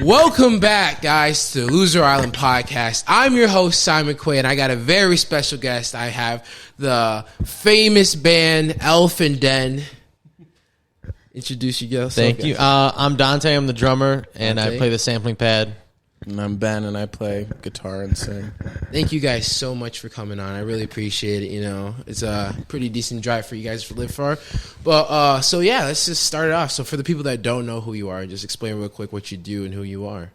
Welcome back, guys, to Loser Island Podcast. I'm your host, Simon Quay, and I got a very special guest. I have the famous band Elephant Den. Introduce yourself. Thank you. I'm Dante. I'm the drummer, and Dante. I play the sampling pad. And I'm Ben, and I play guitar and sing. Thank you guys so much for coming on. I really appreciate it. You know, it's a pretty decent drive for you guys to live far. But so yeah, let's just start it off. So for the people that don't know who you are, just explain real quick what you do and who you are.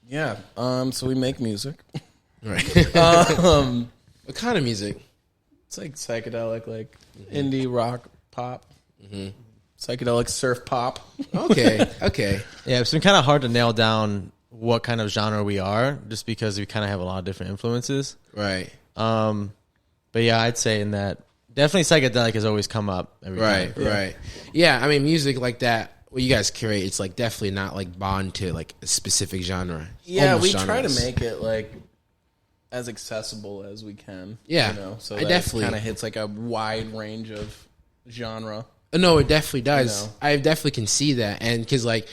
Yeah. So we make music. Right. What kind of music? It's like psychedelic, like indie rock pop. Psychedelic surf pop. Okay. Yeah, it's been kind of hard to nail down what kind of genre we are, just because we kind of have a lot of different influences. Right. But yeah, I'd say in that definitely psychedelic has always come up every time. Right. Yeah, I mean, music like that, what you guys create, it's like definitely not like bond to like a specific genre. Yeah, Almost we genres. try to make it like as accessible as we can. Yeah, you know, so I that definitely kind of hits like a wide range of genre. No, it definitely does. You know? I definitely can see that, and because like,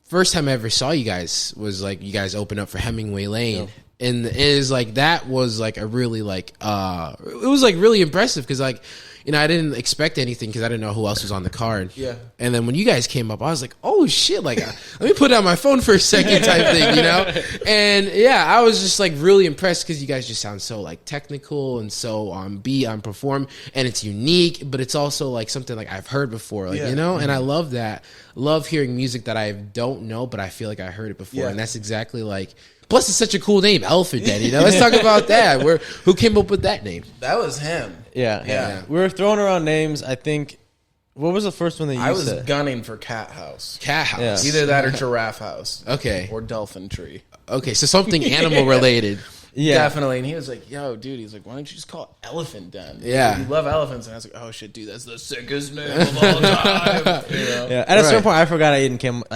first time I ever saw you guys was like you guys opened up for Hemingway Lane, and it is like that was like a really like it was like really impressive because like you know I didn't expect anything because I didn't know who else was on the card. Yeah, and then when you guys came up, I was like, oh shit! Like let me put down my phone for a second type thing, you know? And yeah, I was just like really impressed because you guys just sound so like technical and so on beat, on perform, and it's unique, but it's also like something like I've heard before, like you know. And I love that. Love hearing music that I don't know, but I feel like I heard it before, and that's exactly like. Plus, it's such a cool name, Elephant Den. You know, let's talk about that. Who came up with that name? that was him. Yeah. We were throwing around names. I think. What was the first one that you I was said? gunning for Cat House. Cat House. Yeah. Either that or Giraffe House. Okay. Or Dolphin Tree. Okay, so something animal related. Yeah. Definitely. And he was like, yo, dude, he's like, why don't you just call it Elephant Den? Yeah. You love elephants. And I was like, oh, shit, dude, that's the sickest name of all time. You know? Yeah. At a certain point, I forgot I even came up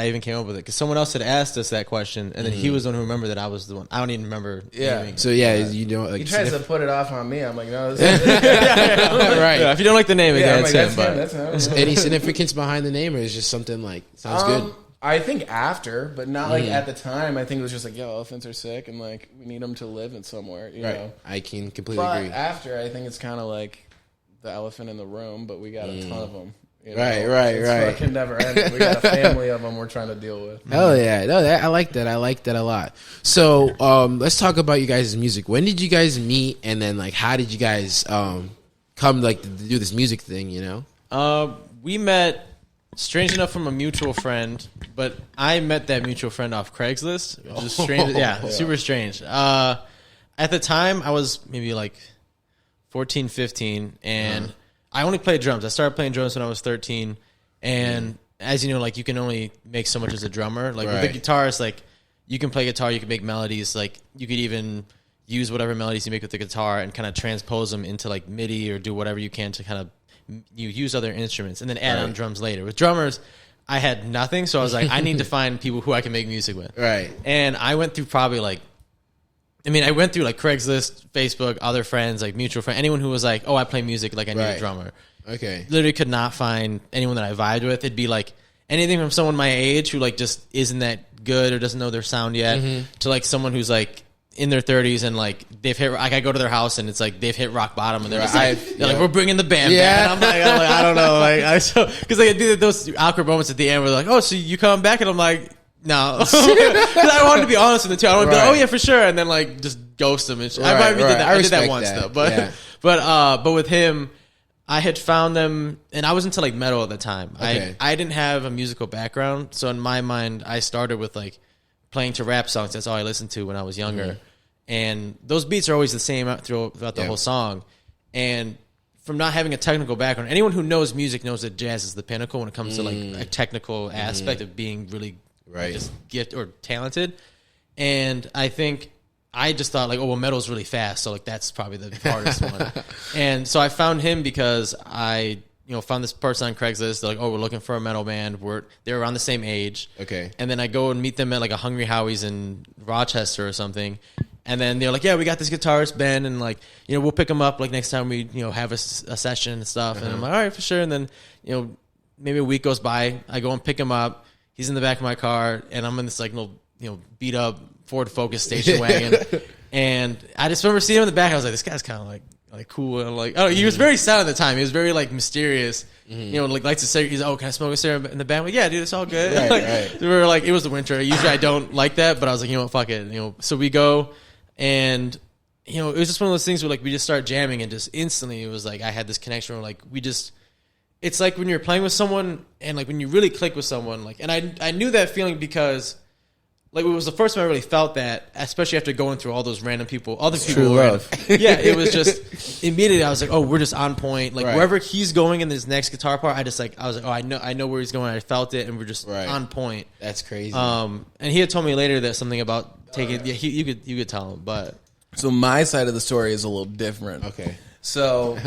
with it because someone else had asked us that question, and then he was the one who remembered that I was the one. I don't even remember. naming it. So yeah, you know, like He tries to put it off on me. I'm like, no, this is right. Yeah, if you don't like the name, yeah, I'm it's like, him. that's him. That's him. Any significance behind the name, or is just something like sounds good? I think after, but not like at the time. I think it was just like, yo, elephants are sick, and like we need them to live in somewhere. You know. I can completely But agree. after, I think it's kind of like the elephant in the room, but we got a ton of them. You know? Right. It's fucking never ending. We got a family of them we're trying to deal with. Hell yeah, no, I like that. I like that a lot. So let's talk about you guys' music. When did you guys meet, and then like how did you guys come like to do this music thing? You know, We met, strange enough, from a mutual friend, but I met that mutual friend off Craigslist, which is strange. Yeah, super strange. At the time, I was maybe like 14, 15, and I only played drums. I started playing drums when I was 13, and as you know, like you can only make so much as a drummer. Like with the guitarist, like you can play guitar, you can make melodies, like you could even use whatever melodies you make with the guitar and kind of transpose them into like MIDI or do whatever you can to kind of you use other instruments and then add on drums later. With drummers, I had nothing, so I was like, I need to find people who I can make music with. right? And I went through probably like, I went through like Craigslist, Facebook, other friends, like mutual friend, anyone who was like, oh, I play music, like I need a drummer. Okay. Literally could not find anyone that I vibed with. It'd be like anything from someone my age who like just isn't that good or doesn't know their sound yet to like someone who's like in their 30s and like they've hit, like I go to their house and it's like they've hit rock bottom and they're just like, like we're bringing the band back. And I'm like I don't know, like because they do those awkward moments at the end where they're like, oh, so you come back, and I'm like, no, because I wanted to be honest with them too. I wanted to be like, oh yeah, for sure, and then like just ghost them and shit. I did that. I did that once though, but with him, I had found them, and I was into like metal at the time. Okay. I didn't have a musical background, so in my mind, I started with like playing to rap songs. That's all I listened to when I was younger, and those beats are always the same throughout the whole song. And from not having a technical background, anyone who knows music knows that jazz is the pinnacle when it comes to like a technical aspect of being really just gift or talented. And I think I just thought like, oh, well, metal's really fast, so like that's probably the hardest one. And so I found him because I found this person on Craigslist. They're like, oh, we're looking for a metal band. They're around the same age. Okay. And then I go and meet them at like a Hungry Howie's in Rochester or something. And then they're like, yeah, we got this guitarist, Ben, and like, we'll pick him up like next time we, have a session and stuff. And I'm like, all right, for sure. And then, maybe a week goes by. I go and pick him up. He's in the back of my car, and I'm in this like little, beat up Ford Focus station wagon. And I just remember seeing him in the back. I was like, this guy's kind of like cool. And I'm like, oh, he was very silent at the time. He was very like mysterious. Like likes to say, he's like, oh, can I smoke a cigarette in the back? I'm like, yeah, dude, it's all good. Right. We were like, it was the winter. Usually I don't like that, but I was like, you know what, fuck it. So we go, and it was just one of those things where like we just start jamming, and just instantly it was like I had this connection where like we just. It's like when you're playing with someone, and like when you really click with someone, like, and I knew that feeling because. Like, it was the first time I really felt that, especially after going through all those random people, other people. True love. Yeah, it was just immediately. I was like, oh, we're just on point. Like wherever he's going in this next guitar part, I was like, oh, I know where he's going. I felt it, and we're just on point. That's crazy. And he had told me later that something about taking. Yeah, you could tell him, but so my side of the story is a little different. Okay. So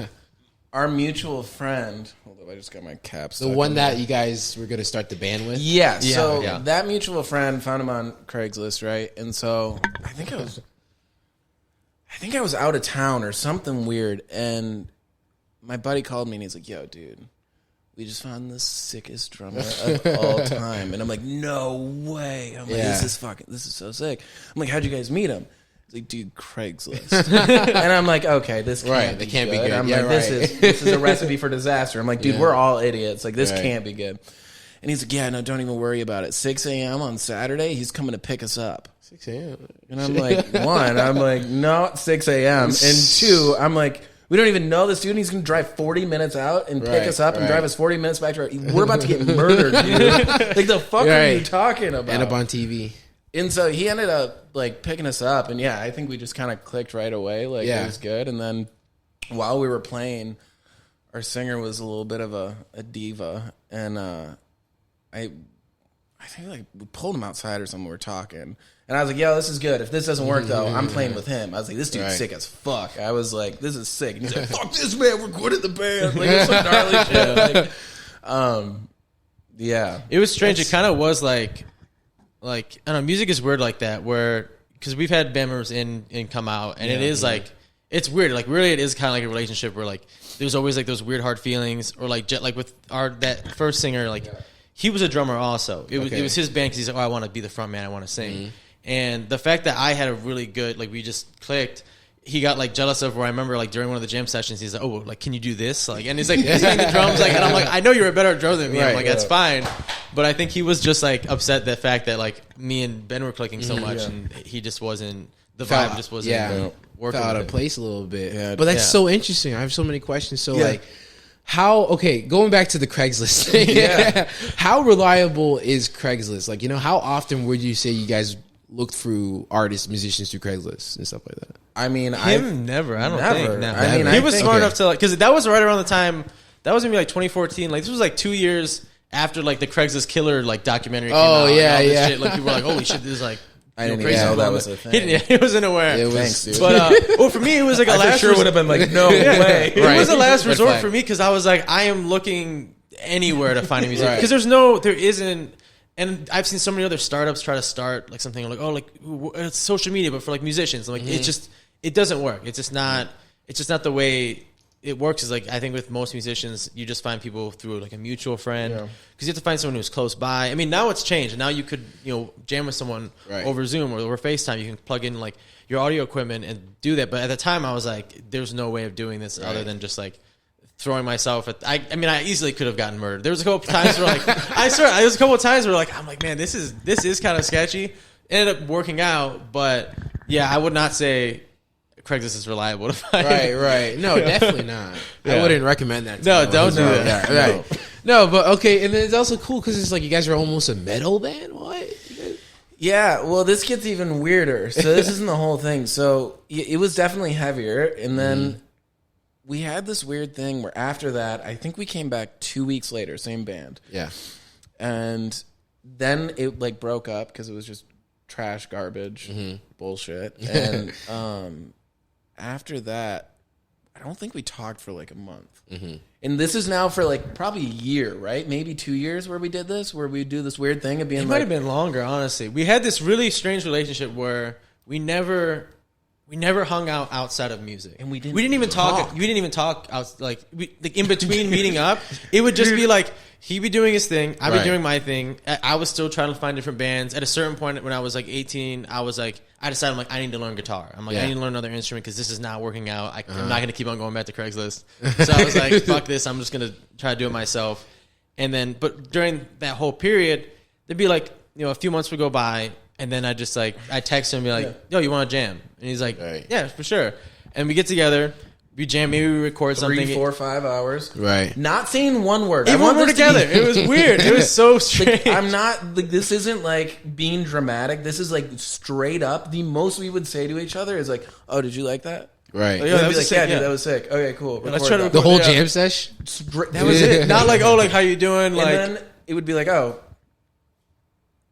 our mutual friend. Hold up, I just got my caps. The one that you guys were going to start the band with. Yeah. So that mutual friend found him on Craigslist, right? And so I think I was out of town or something weird, and my buddy called me and he's like, "Yo, dude, we just found the sickest drummer of all time." And I'm like, "No way!" I'm like, "This is so sick." I'm like, "How'd you guys meet him?" He's like, "Dude, Craigslist." And I'm like, "Okay, this can't be good. I'm like, this is a recipe for disaster." I'm like, "Dude, we're all idiots. Like, this can't be good." And he's like, "Yeah, no, don't even worry about it. 6 a.m. on Saturday, he's coming to pick us up." 6 a.m. And I'm like, one, I'm like, no, it's 6 a.m. And two, I'm like, we don't even know this dude. And he's going to drive 40 minutes out and pick us up and drive us 40 minutes back to our... We're about to get murdered, dude. Like, the fuck are you talking about? End up on TV. And so he ended up, like, picking us up. And, yeah, I think we just kind of clicked right away. Like, it was good. And then while we were playing, our singer was a little bit of a diva. And I think, like, we pulled him outside or something. We were talking. And I was like, yo, this is good. If this doesn't work, though, I'm playing with him. I was like, this dude's sick as fuck. I was like, this is sick. And he's like, fuck this, man. We're quitting the band. Like, it's some gnarly shit. Like, yeah. It was strange. It kind of was like, I don't know, music is weird like that, where, because we've had band members in and come out, and it is like, it's weird. Like, really, it is kind of like a relationship where, like, there's always, like, those weird, hard feelings, or, like with that first singer, like, he was a drummer also. It was his band, because he's like, oh, I want to be the front man, I want to sing. And the fact that I had a really good, like, we just clicked, he got, like, jealous of, where I remember, like, during one of the jam sessions, he's like, oh, like, can you do this? Like, and he's like, he's playing the drums, like, and I'm like, I know you're a better drummer than me. I'm like, that's fine. But I think he was just, like, upset the fact that, like, me and Ben were clicking so much, and he just wasn't, the vibe just wasn't working. Fell out of place a little bit. Yeah. But that's so interesting. I have so many questions. So, like, going back to the Craigslist thing, how reliable is Craigslist? Like, how often would you say you guys look through artists, musicians through Craigslist and stuff like that? I mean, never. I don't think. No. I mean, he was smart enough to, like, because that was right around the time, that was gonna be like 2014. Like, this was like 2 years after, like, the Craigslist Killer, like, documentary came out. Shit. Like, people were like, holy shit, this is like, I didn't even know that was a thing. He wasn't aware. Thanks, dude. But for me, it was like a last. Sure would have been like, no way. It was a last resort for me, because I was like, I am looking anywhere to find a musician, because there isn't. And I've seen so many other startups try to start, like, something like, oh, like, it's social media, but for, like, musicians. I'm like, it doesn't work. It's just not the way it works. Is like, I think with most musicians, you just find people through, like, a mutual friend, because you have to find someone who's close by. I mean, now it's changed. Now you could, jam with someone over Zoom or over FaceTime. You can plug in, like, your audio equipment and do that. But at the time, I was like, there's no way of doing this other than just, like, throwing myself at. I mean, I easily could have gotten murdered. There was a couple of times where, like, there was a couple of times where, like, I'm like, man, this is kind of sketchy. It ended up working out, but yeah, I would not say Craigslist is reliable to find. Right. No, definitely not. I wouldn't recommend that. No, don't do that. Right. No, but okay, and then it's also cool because it's like you guys are almost a metal band. What? Yeah, well, this gets even weirder. So this isn't the whole thing. So it was definitely heavier, and then we had this weird thing where after that, I think we came back 2 weeks later, same band. Yeah. And then it, like, broke up because it was just trash, garbage, bullshit. And after that, I don't think we talked for, like, a month. And this is now for, like, probably a year, right? Maybe 2 years where we did this, where we do this weird thing of being, it might have been longer, honestly. We had this really strange relationship where we never we never hung out outside of music, And we didn't even talk. We didn't even talk out like in between meeting up. It would just be like he'd be doing his thing, I'd be doing my thing. I was still trying to find different bands. At a certain point, when I was like 18, I decided I'm like I need to learn guitar. I'm like I need to learn another instrument because this is not working out. I'm not going to keep on going back to Craigslist. So I was like, fuck this. I'm just going to try to do it myself. And then, but during that whole period, there'd be like a few months would go by. And then I just I text him and be like, yo, you want to jam? And he's like, yeah, for sure. And we get together, we jam, maybe we record 3, something. 4, 5 hours. Right. Not saying one word. Even when we're together. It was weird. It was so strange. I'm not, this isn't like being dramatic. This is like straight up. The most we would say to each other is like, oh, did you like that? Right. Oh, yeah, that was sick, dude, that was sick. Okay, cool. Let's try to the whole jam sesh? That was it. Not like, oh, like, how you doing? Like, and then it would be like, oh,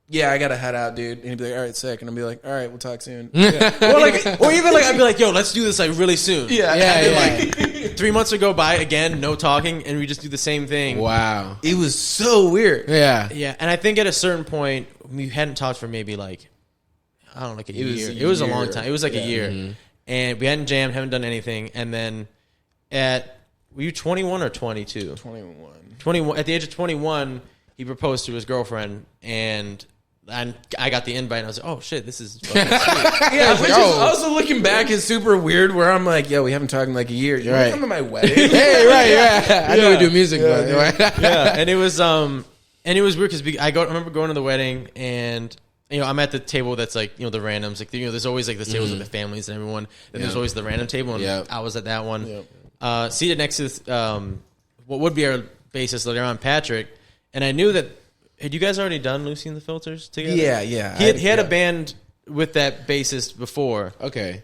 yeah, I gotta head out, dude. And he'd be like, all right, sick. And I'd be like, all right, we'll talk soon. or even like, I'd be like, yo, let's do this like really soon. Like 3 months would go by again, no talking, and we just do the same thing. Wow. It was so weird. Yeah. Yeah. And I think at a certain point, we hadn't talked for maybe like, I don't know, like a year. It was a long time. It was like a year. Mm-hmm. And we hadn't jammed, haven't done anything. And then were you 21 or 22? 21. At the age of 21, he proposed to his girlfriend, and I got the invite, and I was like, oh, shit, this is fucking sweet. Yeah, which is also looking back is super weird, where I'm like, yo, we haven't talked in like a year. You want to come to my wedding? Hey, right, yeah. I know we do music, but... Yeah, and it was weird, because I remember going to the wedding, and... I'm at the table that's like, the randoms. Like, there's always like the tables with the families and everyone. Then there's always the random table, and I was at that one. Seated next to this, what would be our bassist later on, Patrick. And I knew that, had you guys already done Lucy and the Filters together? Yeah. He had a band with that bassist before. Okay.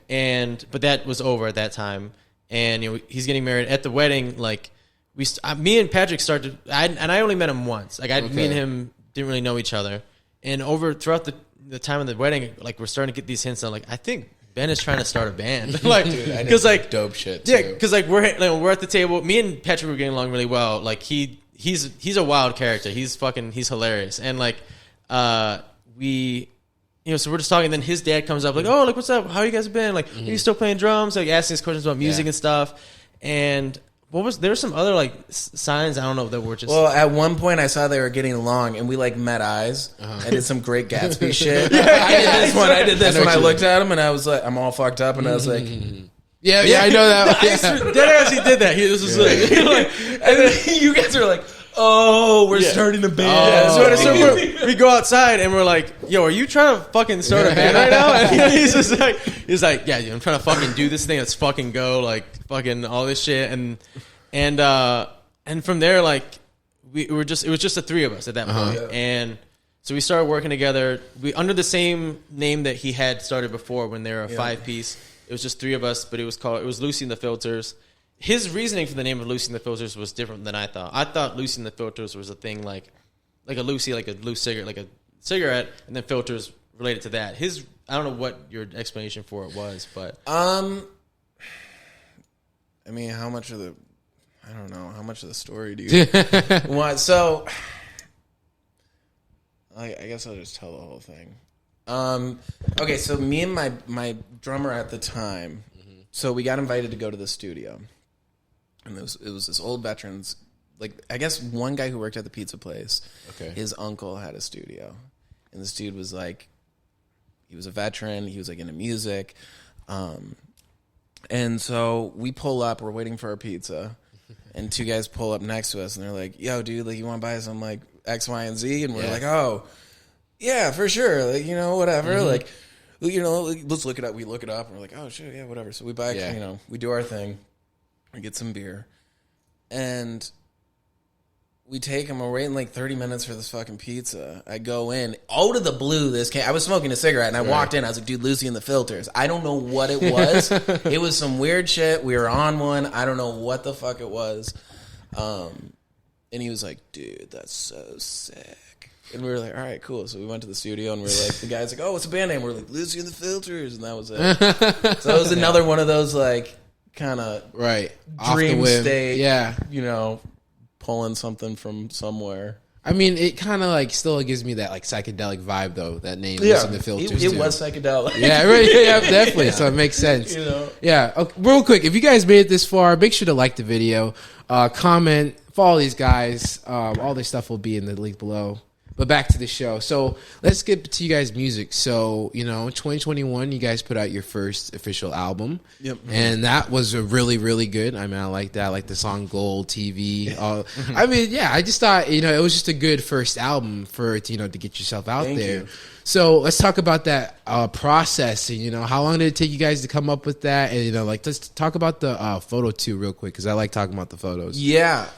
But that was over at that time. And, he's getting married at the wedding. Like, me and Patrick started, and I only met him once. Like, me and him didn't really know each other. And throughout the time of the wedding, like, we're starting to get these hints on, like, I think Ben is trying to start a band. Like, because like dope shit. Too. Yeah, because like we're at the table. Me and Patrick were getting along really well. Like he's a wild character. He's hilarious. And like we, so we're just talking. And then his dad comes up like, oh, like what's up? How you guys been? Like, are you still playing drums? Like asking us questions about music and stuff. And there were some other like signs, I don't know, that were just... Well, at one point I saw they were getting along and we like met eyes. I did some Great Gatsby shit. I did this one. I looked at him and I was like, I'm all fucked up and I was like... Yeah, I know that. Deadass, he did that. He was just like... And then you guys are like, oh, we're starting a band. So we go outside and we're like, yo, are you trying to fucking start a band right now? And he's like, yeah, dude, I'm trying to fucking do this thing. Let's fucking go, like fucking all this shit. And from there, like it was just the three of us at that point. And so we started working together. We under the same name that he had started before when they were a 5-piece. It was just three of us, but it was Lucy and the Filters. His reasoning for the name of Lucy and the Filters was different than I thought. I thought Lucy and the Filters was a thing like a Lucy, like a loose cigarette, like a cigarette, and then filters related to that. I don't know what your explanation for it was, but I mean, how much of the story do you want? So, I guess I'll just tell the whole thing. Okay, so me and my drummer at the time, so we got invited to go to the studio. And it was this old veterans, like, I guess one guy who worked at the pizza place, his uncle had a studio. And this dude was like, he was a veteran, he was like into music. And so we pull up, we're waiting for our pizza, and two guys pull up next to us, and they're like, yo, dude, like, you want to buy some, like, X, Y, and Z? And we're like, oh, yeah, for sure. Like, whatever. Like, let's look it up. We look it up, and we're like, oh, shit, yeah, whatever. So we buy, we do our thing. We get some beer, and we take them. We're waiting like 30 minutes for this fucking pizza. I go in. Out of the blue, I was smoking a cigarette, and I walked in. I was like, dude, Lucy and the Filters. I don't know what it was. It was some weird shit. We were on one. I don't know what the fuck it was. And he was like, dude, that's so sick. And we were like, all right, cool. So we went to the studio, and we were like, the guy's like, oh, what's the band name? We're like, Lucy and the Filters. And that was it. So that was another one of those, like, kind of right dream state, pulling something from somewhere. I mean, it kind of like still gives me that like psychedelic vibe though. That name is in the filters. It was psychedelic. Yeah, right. Yeah, definitely. So it makes sense. Yeah. Okay, real quick, if you guys made it this far, make sure to like the video, comment, follow these guys. All their stuff will be in the link below. But back to the show. So let's get to you guys' music. So, 2021, you guys put out your first official album. Yep. And that was a really, really good. I mean, I like that. I like the song Gold TV. I mean, yeah, I just thought, it was just a good first album for, to get yourself out Thank there. you. So let's talk about that process. And, how long did it take you guys to come up with that? And, let's talk about the photo too real quick because I like talking about the photos. Yeah.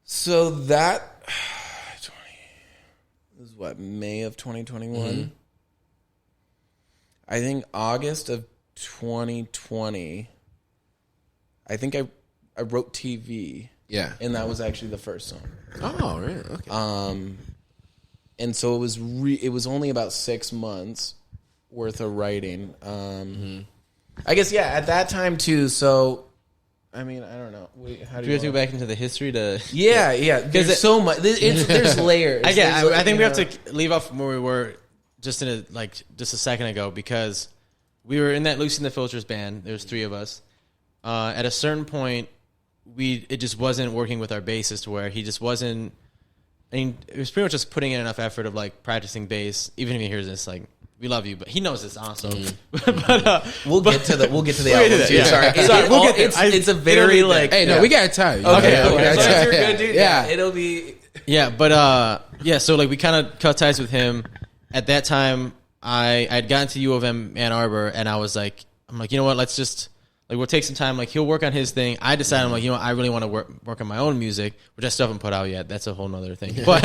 So that was what, May of 2021? Mm-hmm. I think August of 2020. I think I wrote TV. Yeah. And that was actually the first song. Oh, really? Okay. And so it was only about 6 months worth of writing. I guess, yeah, at that time too. So, I mean, I don't know. How do we have to go back into the history to? Yeah. There's so much. There's layers. I think we have to leave off from where we were just a second ago because we were in that Loosen the Filters band. There's 3 of us. At a certain point, it just wasn't working with our bassist where he just wasn't. I mean, it was pretty much just putting in enough effort of practicing bass. Even if he hears this, we love you, but he knows this also. But we'll get to the album too. Yeah. Sorry, we'll get there. It's a very Hey, no, we got time. Okay. So you're good, dude. Yeah, it'll be. Yeah, but so we kind of cut ties with him. At that time, I'd gotten to U of M Ann Arbor, and I'm like, you know what? Let's just we'll take some time. He'll work on his thing. I decided, I really want to work on my own music, which I still haven't put out yet. That's a whole nother thing. But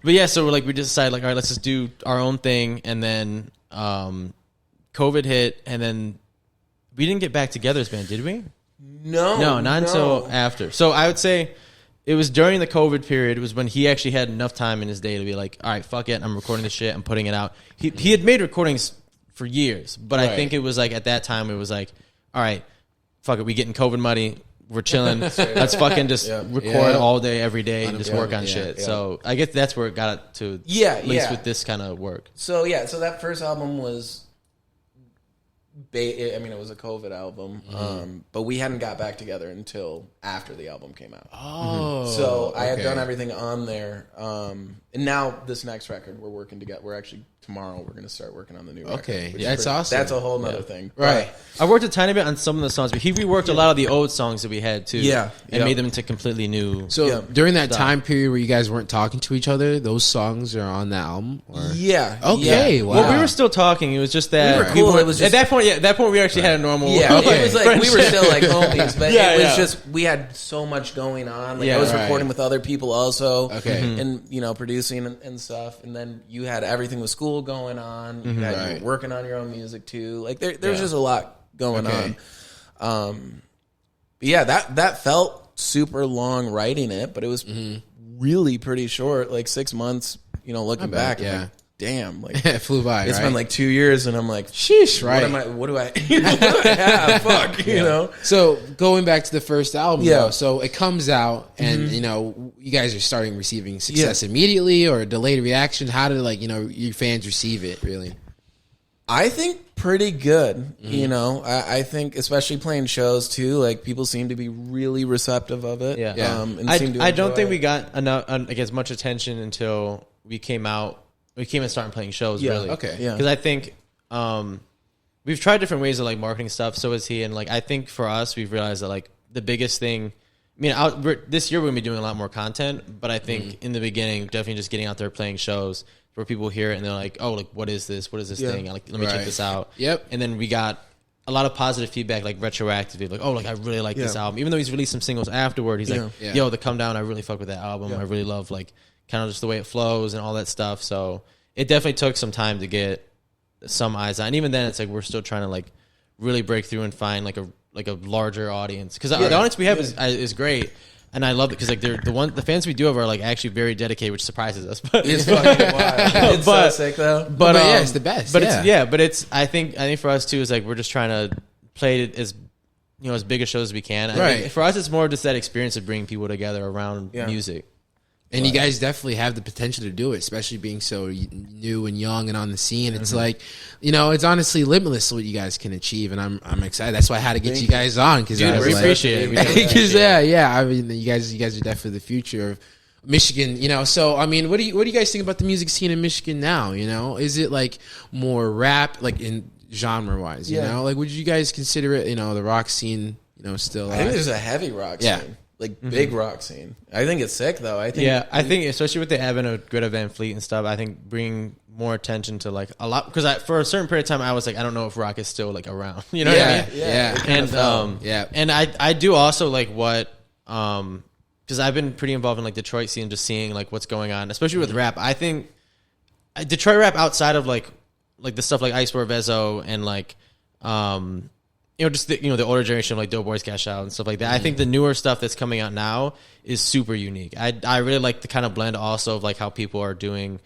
yeah. So we just decided, all right, let's just do our own thing. And then COVID hit, and then we didn't get back together as band, did we? No, not until after. So I would say it was during the COVID period. It was when he actually had enough time in his day to be like, all right, fuck it, I'm recording this shit, I'm putting it out. He had made recordings for years, but I think it was at that time it was all right, fuck it, we getting COVID money, we're chilling, let's fucking just record all day, every day, and just work on shit. Yeah. So I guess that's where it got to, at least with this kind of work. So so that first album was, it was a COVID album, but we hadn't got back together until after the album came out. Oh. So I had done everything on there, and now this next record we're working together. We're actually, tomorrow we're going to start working on the new record. Okay, that's awesome. That's a whole nother thing. Right. I worked a tiny bit on some of the songs, but he reworked a lot of the old songs that we had too. Yeah. And made them into completely new. So during that time period where you guys weren't talking to each other, those songs are on the album? Or? Yeah. Okay, wow. Well, we were still talking. It was just that. We were cool. It was just, at that point we actually had a normal. Yeah, it was we were still homies, but it was just, we had so much going on. I was recording with other people also. Okay. And, producing and stuff. And then you had everything with school going on. You had you working on your own music too. There's just a lot going on. But yeah, that felt super long writing it, but it was really pretty short, 6 months, looking back. Yeah. Damn, it flew by. It's been 2 years, and I'm like, sheesh, right? What do I have? Fuck, you know. So going back to the first album, though, so it comes out, and you guys are starting receiving success immediately, or delayed reaction. How did your fans receive it? Really, I think pretty good. I think especially playing shows too. People seem to be really receptive of it. Yeah. And I don't think we got enough, as much attention until we came out. We came and started playing shows, really. Okay. Yeah. Because I think we've tried different ways of marketing stuff. So has he, and I think for us, we've realized that the biggest thing. This year we're gonna be doing a lot more content, but I think in the beginning, definitely just getting out there playing shows where people hear it and they're like, "Oh, what is this? What is this thing? Let me check this out." Yep. And then we got a lot of positive feedback, retroactively, I really like this album. Even though he's released some singles afterward, he's "Yo, the Come Down, I really fuck with that album. I really love kind of just the way it flows and all that stuff." So it definitely took some time to get some eyes on. And even then, it's we're still trying to really break through and find a larger audience, because the audience we have is great, and I love it because the fans we do have are actually very dedicated, which surprises us. But it's fucking wild. It's so sick though. But it's the best. But I think for us too is we're just trying to play it as as big a shows as we can. I Right. think for us, it's more just that experience of bringing people together around music. And you guys definitely have the potential to do it, especially being so new and young and on the scene. It's like, it's honestly limitless what you guys can achieve, and I'm excited. That's why I had to get you guys on because Dude, we appreciate it. Because I mean, you guys are definitely the future of Michigan. So I mean, what do you guys think about the music scene in Michigan now? Is it like more rap, like in genre wise? Like would you guys consider it? The rock scene, still? I think there's a heavy rock scene. Like big rock scene. I think it's sick though. I think especially with the advent of Greta Van Fleet and stuff, I think bringing more attention to like a lot, because for a certain period of time I was like, I don't know if rock is still like around. You know what I mean? Yeah. And I do also like what because I've been pretty involved in like Detroit scene, just seeing like what's going on, especially with rap. I think Detroit rap outside of like the stuff like Iceberg Vezo and like just the older generation of like Doughboys Cash Out and stuff like that. I think the newer stuff that's coming out now is super unique. I really like the kind of blend also of like how people are doing,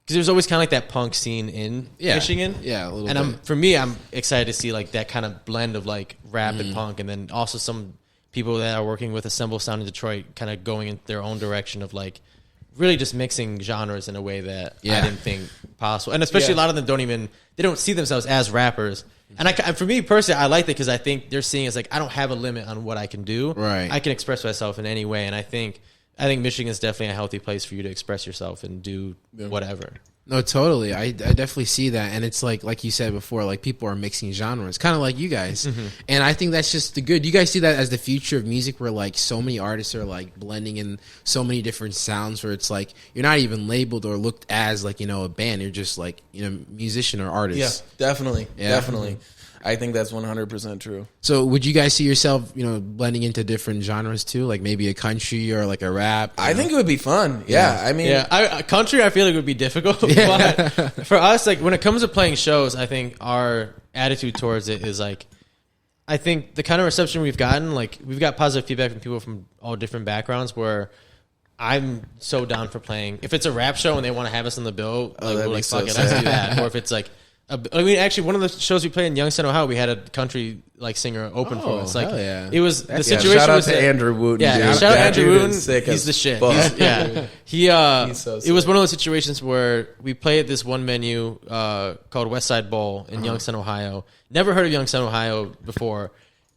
because there's always kind of like that punk scene in Michigan. Yeah, a little and bit. I'm excited to see like that kind of blend of like rap and punk, and then also some people that are working with Assemble Sound in Detroit kind of going in their own direction of like really just mixing genres in a way that I didn't think possible. And especially a lot of them they don't see themselves as rappers. And for me personally, I like that because I think they're seeing as like, I don't have a limit on what I can do. Right. I can express myself in any way. And I think Michigan is definitely a healthy place for you to express yourself and do whatever. No, totally. I definitely see that. And it's like you said before, like people are mixing genres, kind of like you guys. And I think that's just the good. You guys see that as the future of music, where like so many artists are like blending in so many different sounds, where it's like you're not even labeled or looked as like, a band. You're just like, musician or artist. Yeah, definitely. Definitely. I think that's 100% true. So would you guys see yourself, blending into different genres too? Like maybe a country or like a rap? I think it would be fun. Yeah. I mean, country, I feel like would be difficult. But for us, like when it comes to playing shows, I think our attitude towards it is like, I think the kind of reception we've gotten, like we've got positive feedback from people from all different backgrounds, where I'm so down for playing. If it's a rap show and they want to have us on the bill, we're like, fuck it, let's do that. Or if it's like, actually, one of the shows we played in Youngstown, Ohio, we had a country like singer open for us. Like, it was the situation. Shout out was to Andrew Wooten. Yeah, dude. shout out to Andrew Wooten. Sick He's the shit. He's so sick. It was one of those situations where we played at this one venue called West Side Bowl in Youngstown, Ohio. Never heard of Youngstown, Ohio before,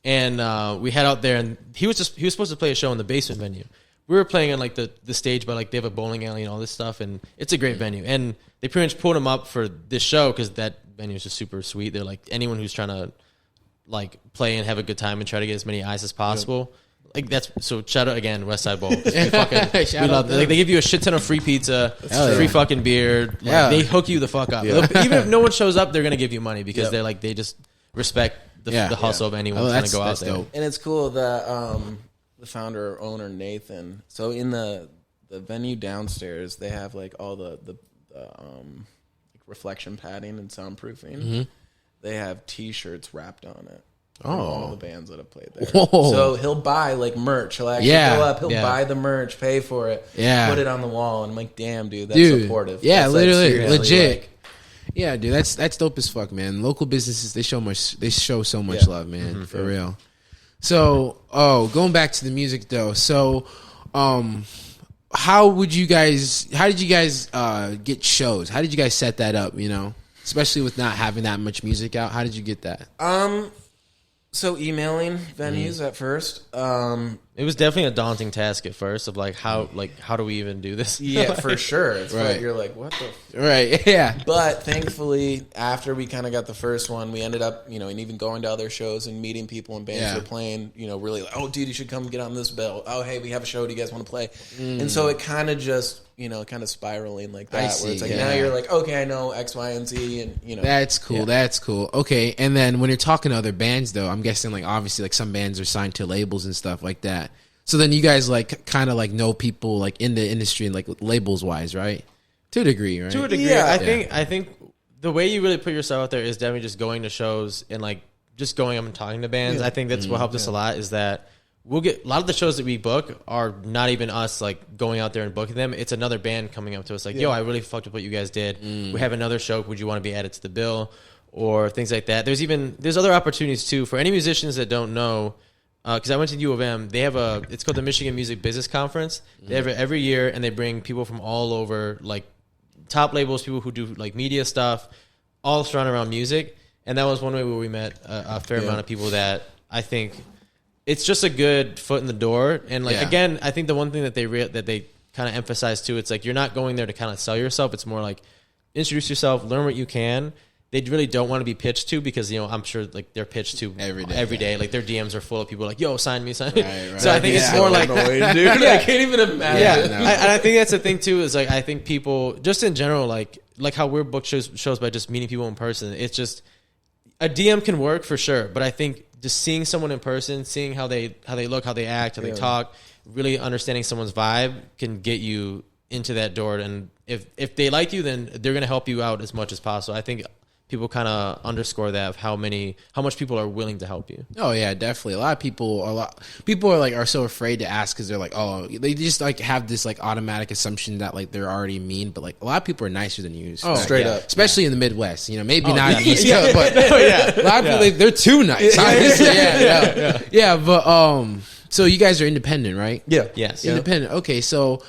and we had out there, and he was supposed to play a show in the basement venue. We were playing on like the stage, but like they have a bowling alley and all this stuff, and it's a great venue. And they pretty much pulled him up for this show because that venue is just super sweet. They're like, anyone who's trying to like play and have a good time and try to get as many eyes as possible. Like that's so. Shout out again, West Side Bowl. We love them. Like they give you a shit ton of free pizza, free fucking beer. Like, they hook you the fuck up. Even if no one shows up, they're gonna give you money because they're like they just respect the hustle of anyone trying to go out there. Dope. And it's cool that the founder or owner Nathan. So in the venue downstairs, they have like all the like reflection padding and soundproofing. They have T-shirts wrapped on it. All the bands that have played there. Whoa. So he'll buy like merch. He'll actually go up. He'll buy the merch, pay for it, put it on the wall, and I'm like, damn, dude, that's supportive. Yeah, that's literally, like, legit. Yeah, dude, that's dope as fuck, man. Local businesses, they show so much love, man, for real. So, going back to the music though. So, how did you guys get shows? How did you guys set that up, especially with not having that much music out? How did you get that? So emailing venues at first. It was definitely a daunting task at first of like how do we even do this? Yeah, for sure. It's right. You're like, what the Right, yeah. But thankfully, after we kind of got the first one, we ended up, and even going to other shows and meeting people and bands who are playing, really like, oh, dude, you should come get on this bill. Oh, hey, we have a show. Do you guys want to play? And so it kind of just, kind of spiraling like that. Where it's like, now you're like, okay, I know X, Y, and Z. And, That's cool. Yeah. That's cool. Okay. And then when you're talking to other bands, though, I'm guessing, like, obviously, like, some bands are signed to labels and stuff like that. So then you guys like kind of like know people like in the industry and like labels wise, right? To a degree, right? To a degree. Yeah. I think the way you really put yourself out there is definitely just going to shows and like just going up and talking to bands. I think that's what helped us a lot is that we'll get a lot of the shows that we book are not even us like going out there and booking them. It's another band coming up to us like, yo, I really fucked with what you guys did. We have another show. Would you want to be added to the bill? or things like that. There's other opportunities too for any musicians that don't know. Because I went to U of M, they have it's called the Michigan Music Business Conference. They have it every year, and they bring people from all over, like top labels, people who do like media stuff, all surrounded around music. And that was one way where we met a fair amount of people that I think it's just a good foot in the door. And like again, I think the one thing that they kind of emphasize too, it's like you're not going there to kind of sell yourself. It's more like introduce yourself, learn what you can. They really don't want to be pitched to because, I'm sure like they're pitched to every day. Like their DMs are full of people like, yo, sign me. Right. So I think it's more like, dude, I can't even imagine. Yeah. And I think that's the thing too, is like, I think people just in general, like how we're booked shows by just meeting people in person. It's just a DM can work for sure. But I think just seeing someone in person, seeing how they look, how they act, how they talk, really understanding someone's vibe can get you into that door. And if they like you, then they're going to help you out as much as possible. I think people kind of underscore that of how much people are willing to help you. Oh yeah, definitely. A lot of people are so afraid to ask because they're like, oh, they just like have this like automatic assumption that like they're already mean, but like a lot of people are nicer than you. Straight up, especially in the Midwest. Maybe not East Coast, but a lot of people they're too nice. Honestly, yeah. But so you guys are independent, right? Yeah. Yes. Independent. Okay, so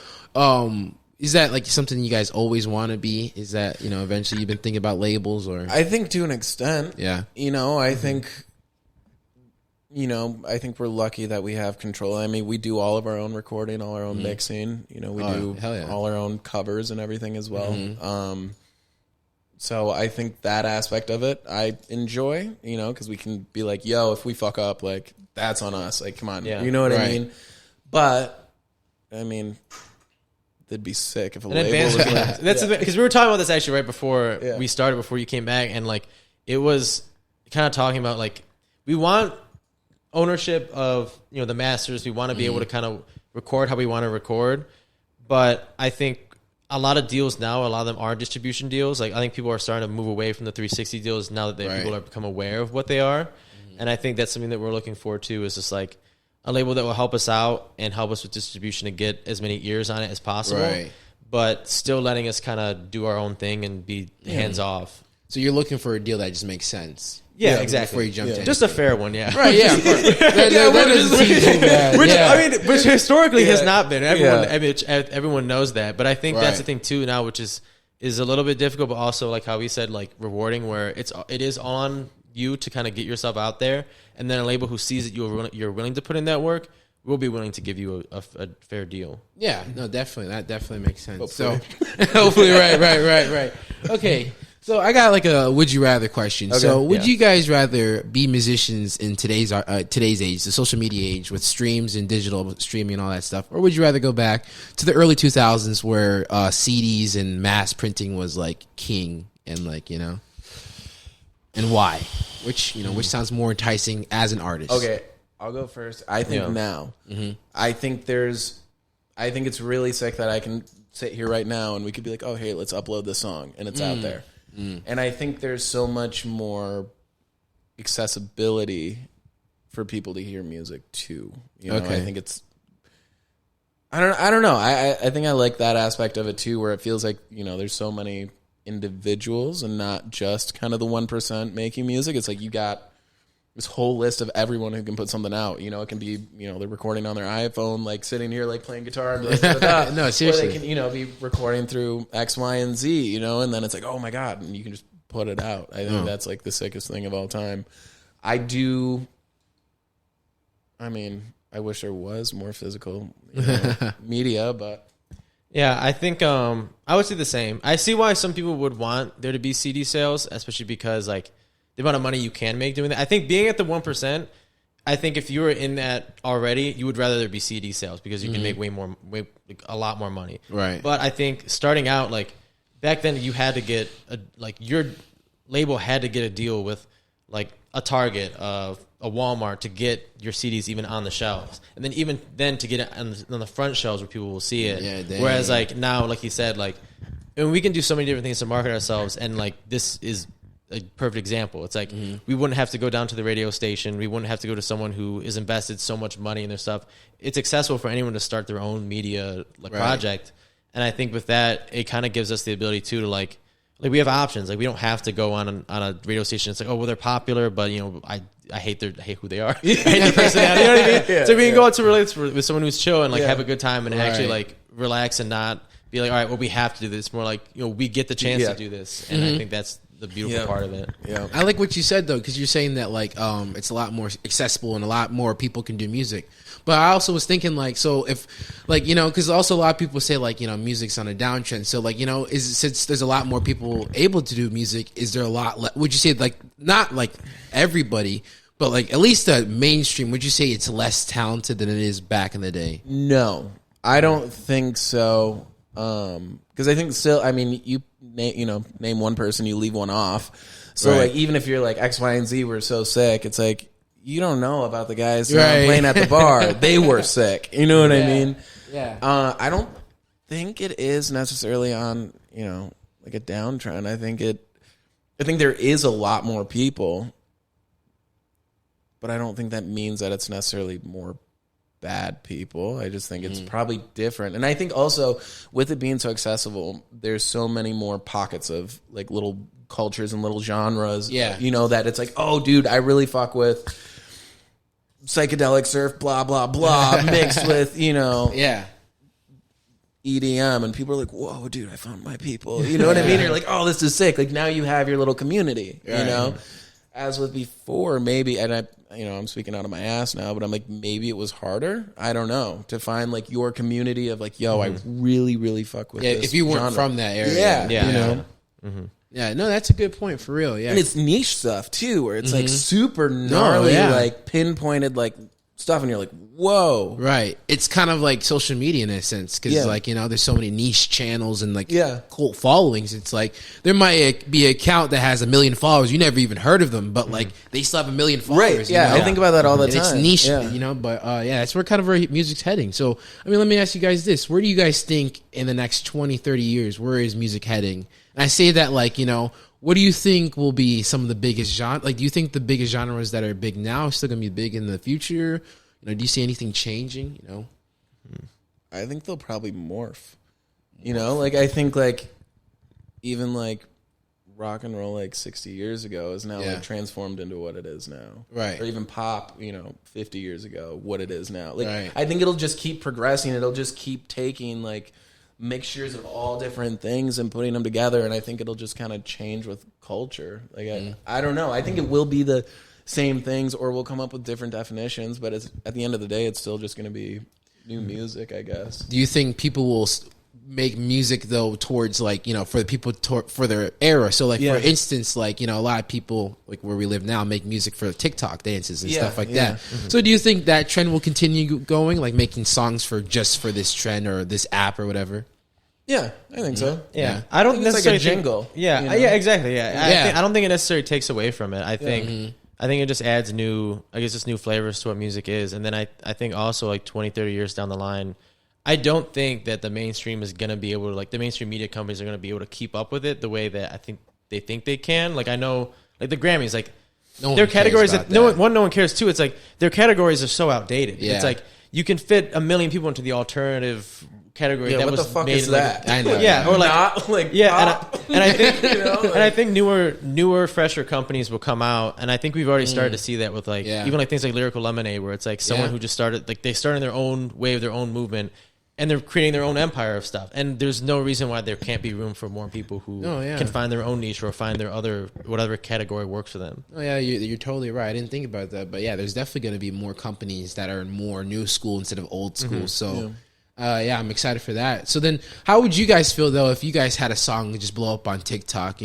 is that like something you guys always want to be? Is that, eventually you've been thinking about labels or? I think to an extent. Yeah. I think we're lucky that we have control. I mean, we do all of our own recording, all our own mixing. We do all our own covers and everything as well. So I think that aspect of it I enjoy, because we can be like, yo, if we fuck up, like, that's on us. Like, come on. Yeah. You know what I mean? But, I mean, it'd be sick if a label was like, that's because we were talking about this actually right before we started, before you came back, and like it was kind of talking about like we want ownership of the masters. We want to be able to kind of record how we want to record, but I think a lot of deals now, a lot of them are distribution deals. Like I think people are starting to move away from the 360 deals now that people are become aware of what they are, and I think that's something that we're looking forward to. Is just like a label that will help us out and help us with distribution to get as many ears on it as possible, but still letting us kind of do our own thing and be hands off. So you're looking for a deal that just makes sense. Yeah, exactly. Before you jump in. Just a fair one, Right, yeah. That doesn't seem too bad. Which historically has not been. Everyone knows that. But I think that's the thing too now, which is a little bit difficult, but also like how we said, like rewarding, where it is on you to kind of get yourself out there, and then a label who sees that you're willing to put in that work will be willing to give you a fair deal. Yeah, no, definitely. That definitely makes sense. Hopefully. So hopefully, right. Okay, so I got like a would you rather question. Okay, so would you guys rather be musicians in today's age, the social media age with streams and digital streaming and all that stuff, or would you rather go back to the early 2000s where CDs and mass printing was like king and like and why? Which sounds more enticing as an artist? Okay, I'll go first. I think now. I think it's really sick that I can sit here right now and we could be like, oh, hey, let's upload this song, and it's out there. And I think there's so much more accessibility for people to hear music too. I think it's. I don't know. I think I like that aspect of it too, where it feels like there's so many individuals and not just kind of the 1% making music. It's like you got this whole list of everyone who can put something out. It can be they're recording on their iPhone, like sitting here like playing guitar and no, seriously, or they can be recording through X, Y, and Z, and then it's like, oh my god, and you can just put it out. I think that's like the sickest thing of all time. I wish there was more physical media, but yeah, I think I would say the same. I see why some people would want there to be CD sales, especially because like the amount of money you can make doing that. I think being at the 1%, I think if you were in that already, you would rather there be CD sales because you can make a lot more money. Right. But I think starting out, like back then, you had to get your label had to get a deal with like a Target, a Walmart to get your CDs even on the shelves, and then even then to get it on the front shelves where people will see it. Yeah, whereas like now, like you said, like and we can do so many different things to market ourselves, and like this is a perfect example. It's like we wouldn't have to go down to the radio station. We wouldn't have to go to someone who is invested so much money in their stuff. It's accessible for anyone to start their own media project, and I think with that, it kind of gives us the ability to like, like we have options. Like we don't have to go on a radio station. It's like, oh, well, they're popular, but I hate who they are. I hate their personality. You know what I mean? Yeah, so we can go out to relate with someone who's chill and like have a good time and actually Right. like relax and not be like, all right, well, we have to do this. More like, we get the chance to do this, and I think that's the beautiful part of it. Yeah. I like what you said though, because you're saying that like it's a lot more accessible and a lot more people can do music. But I also was thinking like, so if like because also a lot of people say like music's on a downtrend. So like since there's a lot more people able to do music, is there a lot? Would you say like not like everybody, but like at least the mainstream? Would you say it's less talented than it is back in the day? No, I don't think so. Because I think still, I mean, you name one person, you leave one off. So Right. like, even if you're like X, Y, and Z were so sick, it's like you don't know about the guys Right. playing at the bar. They were sick. You know what I mean? Yeah. I don't think it is necessarily on like a downtrend. I think there is a lot more people, but I don't think that means that it's necessarily more bad people. I just think it's probably different. And I think also with it being so accessible, there's so many more pockets of like little cultures and little genres. Yeah. That it's like, oh dude, I really fuck with psychedelic surf, blah, blah, blah, mixed with, Yeah. EDM, and people are like, whoa, dude, I found my people. You know what I mean? You're like, oh, this is sick. Like now you have your little community, As with before, maybe, and I'm speaking out of my ass now, but I'm like, maybe it was harder. I don't know, to find like your community of like, yo, I really, really fuck with this If you weren't genre. from that area. Yeah. Yeah, no, that's a good point for real. Yeah. And it's niche stuff too, where it's like super gnarly, like pinpointed like stuff, and you're like, whoa. Right. It's kind of like social media in a sense, because like, there's so many niche channels and like cult followings. It's like there might be an account that has 1 million followers. You never even heard of them, but like they still have 1 million followers. Right. Yeah. I think about that all the and time. it's niche, Yeah. but that's where kind of our music's heading. So, I mean, let me ask you guys this. Where do you guys think in the next 20, 30 years, where is music heading? And I say that like, what do you think will be some of the biggest genre? Like, do you think the biggest genres that are big now are still going to be big in the future? Do you see anything changing? I think they'll probably morph. Like I think like even like rock and roll like 60 years ago is now like transformed into what it is now. Right. Or even pop, 50 years ago, what it is now. Like Right. I think it'll just keep progressing. It'll just keep taking like mixtures of all different things and putting them together, and I think it'll just kind of change with culture. Like I don't know. I think it will be the same things, or we'll come up with different definitions, but at the end of the day, it's still just going to be new music, I guess. Do you think people will make music though towards like for the people for their era? So like for instance, like a lot of people like where we live now make music for TikTok dances and stuff like that. So do you think that trend will continue going, like making songs for this trend or this app or whatever? Yeah, I think so. Yeah. I don't think it's necessarily like a jingle. Yeah, yeah, exactly. Yeah, I don't think it necessarily takes away from it. I think it just adds new flavors to what music is. And then I think also like 20, 30 years down the line, I don't think that the mainstream is going to be able to, like the mainstream media companies are going to be able to keep up with it the way that I think they can. Like I know, like the Grammys, like their categories that no one cares too. It's like their categories are so outdated. Yeah. It's like you can fit 1 million people into the alternative category. Yeah, what the fuck is that? I know. Yeah, or like not like and I think and I think newer, fresher companies will come out, and I think we've already started to see that with like even like things like Lyrical Lemonade, where it's like someone who just started like they started their own wave, their own movement, and they're creating their own empire of stuff. And there's no reason why there can't be room for more people who can find their own niche or find their other whatever category works for them. Oh yeah, you're totally right. I didn't think about that, but yeah, there's definitely going to be more companies that are more new school instead of old school. So. I'm excited for that. So then, how would you guys feel though if you guys had a song that just blow up on TikTok?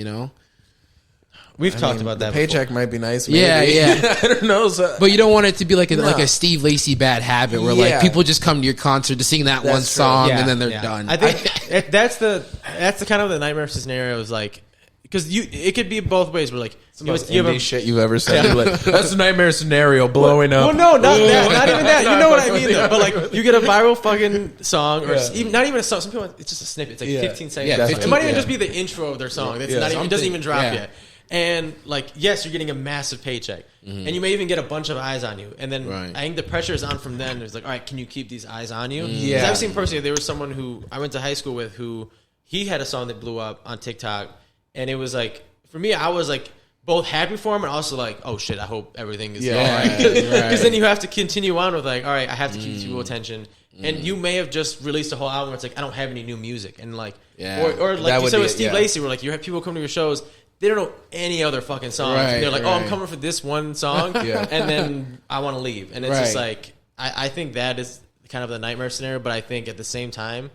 We've talked about that. Paycheck before. might be nice. Maybe. Yeah. I don't know. So, but you don't want it to be like a Steve Lacy bad habit where like people just come to your concert to sing that one song and then they're done. I think that's the kind of the nightmare scenario is like. Because it could be both ways. We're like, it's the most indie shit you've ever said. You're like, that's a nightmare scenario blowing up. Well, no, not that. Not even that. You know what I mean, though. But like, you get a viral fucking song, or even, not even a song. Some people, it's just a snippet. It's like 15 seconds. Yeah, it might even just be the intro of their song. It's not even, it doesn't even drop yet. And like, yes, you're getting a massive paycheck, and you may even get a bunch of eyes on you. And then I think the pressure is on from them. It's like, all right, can you keep these eyes on you? Because I've seen personally, there was someone who I went to high school with who he had a song that blew up on TikTok. and it was like for me, I was like both happy for him and also like, oh shit, I hope everything is all right. Because then you have to continue on with like, all right, I have to keep people attention. And you may have just released a whole album where it's like, I don't have any new music. And like, or like you said with Steve Lacy, where like you have people come to your shows, they don't know any other fucking songs. And they're like, oh, I'm coming for this one song. And then I want to leave. And it's just like, I think that is kind of the nightmare scenario. But I think at the same time,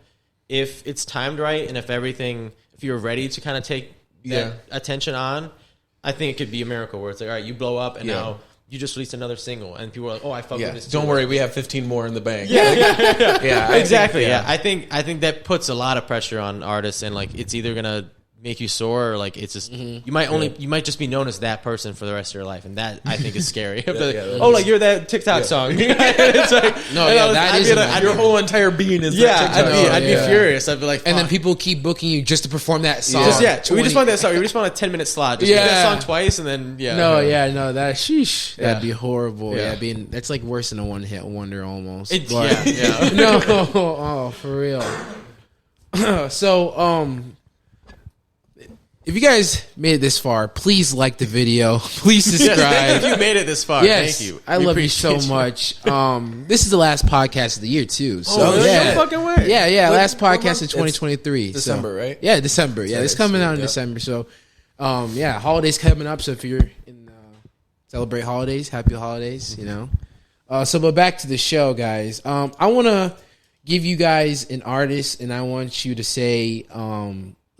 if it's timed right and if you're ready to kind of take that attention on, I think it could be a miracle where it's like, all right, you blow up and now you just released another single and people are like, oh, I fuck with this. Don't worry, we have 15 more in the bank. Yeah, exactly. I think that puts a lot of pressure on artists and like it's either gonna make you sore or like it's just you might just be known as that person for the rest of your life, and that I think is scary. Like you're that TikTok song. It's like your whole entire being is that TikTok. I'd be furious. I'd be like, and then people keep booking you just to perform that song. We just want that song. We just want a 10-minute slot. Just do that song twice, and then that sheesh, that'd be horrible. That's like worse than a one-hit wonder almost. No, oh, for real. So, if you guys made it this far, please like the video. Please subscribe. If you made it this far, thank you. I love you so much. This is the last podcast of the year too. So no fucking way. Last podcast of 2023. December, right? Yeah, December. Yeah, it's coming out in December. So, holidays coming up. So if you're in celebrate holidays, happy holidays. You know. But back to the show, guys. I want to give you guys an artist, and I want you to say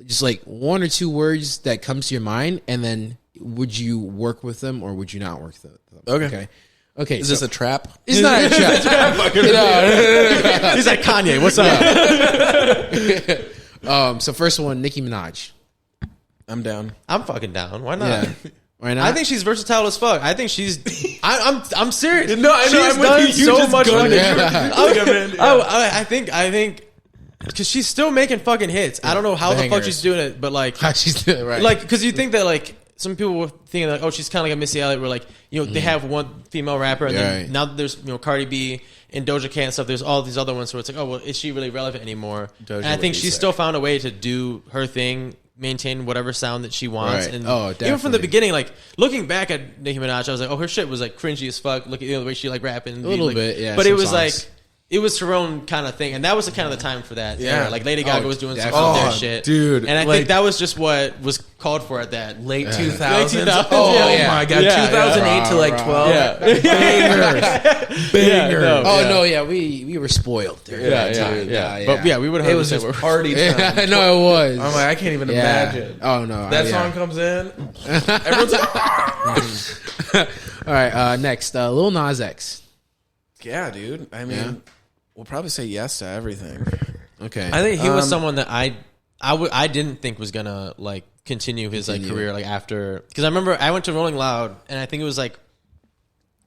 just like one or two words that comes to your mind, and then would you work with them or would you not work with them? Okay. Is this a trap? It's not a trap. No. He's like, Kanye, what's up? So first one, Nicki Minaj. I'm down. I'm fucking down. Why not? Yeah. Why not? I think she's versatile as fuck. I think she's. I'm serious. No, I know. She's done so much. I think. Because she's still making fucking hits. I don't know how the fuck she's doing it, but like how she's doing it, right? Like, because you think that like some people were thinking like, oh, she's kind of like a Missy Elliott, where like they have one female rapper, and then now there's Cardi B and Doja Cat and stuff. There's all these other ones where it's like, oh well, is she really relevant anymore? And I think she's still found a way to do her thing, maintain whatever sound that she wants. Right. And definitely. Even from the beginning, like looking back at Nicki Minaj, I was like, oh, her shit was like cringy as fuck. Look at the way she like rapping a little bit, yeah. But it was like. It was her own kind of thing, and that was the kind of the time for that. Yeah, like Lady Gaga was doing some of their shit, dude. And I think that was just what was called for at that late 2000s. My god, 2008 to like 12. Bangers. We were spoiled. But we would have. It was just party time. I know it was. I'm like, I can't even imagine. Oh no, that song comes in. Everyone's like, all right. Next, Lil Nas X. Yeah, dude. I mean, we'll probably say yes to everything. Okay. I think he was someone that I didn't think was gonna like continue his like career like after, because I remember I went to Rolling Loud and I think it was like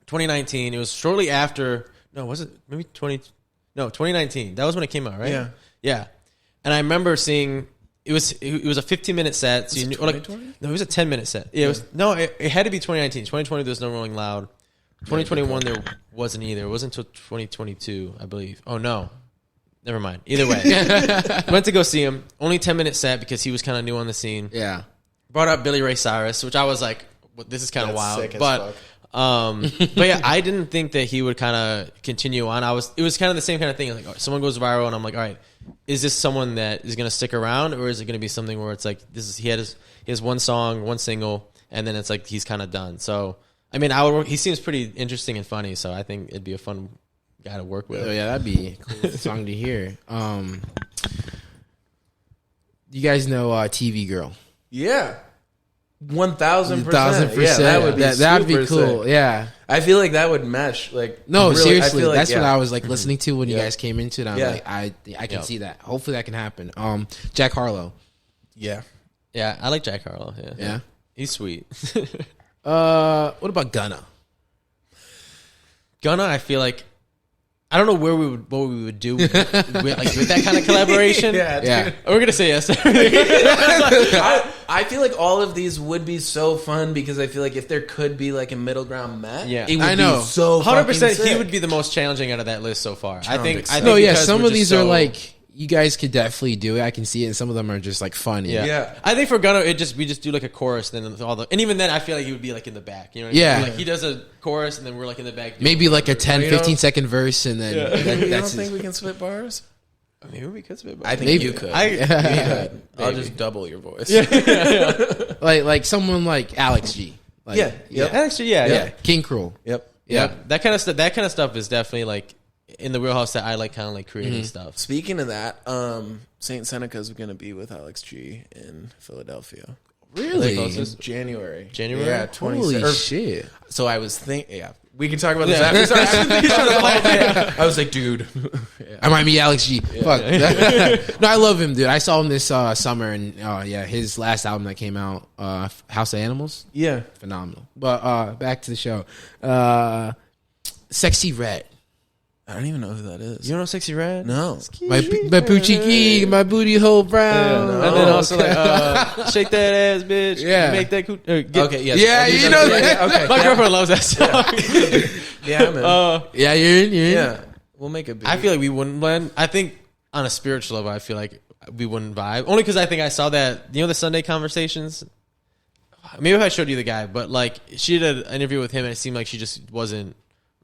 2019. It was shortly after. No, was it maybe 2019? That was when it came out, right? Yeah. And I remember seeing it was a 15-minute set. So you knew, like, no, it was a 10-minute set. Yeah, it had to be 2019. 2020 there was no Rolling Loud. 2021 there wasn't either. It wasn't until 2022, I believe. Oh no, never mind. Either way, went to go see him. Only 10-minute set because he was kind of new on the scene. Yeah, brought up Billy Ray Cyrus, which I was like, well, "This is kind of wild." But yeah, I didn't think that he would kind of continue on. It was kind of the same kind of thing. Like, someone goes viral, and I'm like, all right, is this someone that is going to stick around, or is it going to be something where it's like he has one song, one single, and then it's like he's kind of done. So. I mean, he seems pretty interesting and funny, so I think it'd be a fun guy to work with. Oh, yeah, that'd be a cool song to hear. You guys know TV Girl? Yeah. 1,000%. 1,000%. Yeah, that would be that'd be cool. Sick. Yeah. I feel like that would mesh. Like, no, really, seriously. like, that's what I was like listening to when you guys came into it. I'm like, I can see that. Hopefully that can happen. Jack Harlow. Yeah. Yeah, I like Jack Harlow. Yeah. He's sweet. What about Gunna? Gunna, I feel like I don't know what we would do with that kind of collaboration. Yeah. We're gonna say yes. I feel like all of these would be so fun because I feel like if there could be like a middle ground met, it would be so 100%. He would be the most challenging out of that list so far. I think. Some of these are like. you guys could definitely do it. I can see it, and some of them are just like fun. Yeah. I think for Gunna, we just do like a chorus, then and even then, I feel like he would be like in the back. You know what I mean? Like he does a chorus, and then we're like in the back. Maybe like a 10, 15 second verse, and then you don't think we can spit bars? Maybe we could spit bars. I think you could. I'll just double your voice. like someone like Alex G. Like, Alex G. Yeah. King Cruel. Yep. That kind of stuff is definitely like in the wheelhouse that I like, kind of like creating stuff. Speaking of that, Saint Seneca's going to be with Alex G in Philadelphia. Really? In January. Yeah, 26th. Holy shit. So I was thinking, we can talk about this after. Sorry, I was like, dude. I might be Alex G. Fuck. No, I love him, dude. I saw him this summer, and his last album that came out, House of Animals. Yeah. Phenomenal. But back to the show. Sexy Red. I don't even know who that is. You don't know Sexy Red? No. My Poochie Key, my booty hole brown. Yeah, and then also like shake that ass, bitch. Yeah. Make that Okay, yes. Yeah, you know that. Okay. My girlfriend loves that song. Yeah, man. Yeah, you're in. Yeah. We'll make a beat. I feel like we wouldn't blend. I think on a spiritual level, I feel like we wouldn't vibe. Only because I think I saw that, the Sunday Conversations? Maybe if I showed you the guy, but like she did an interview with him and it seemed like she just wasn't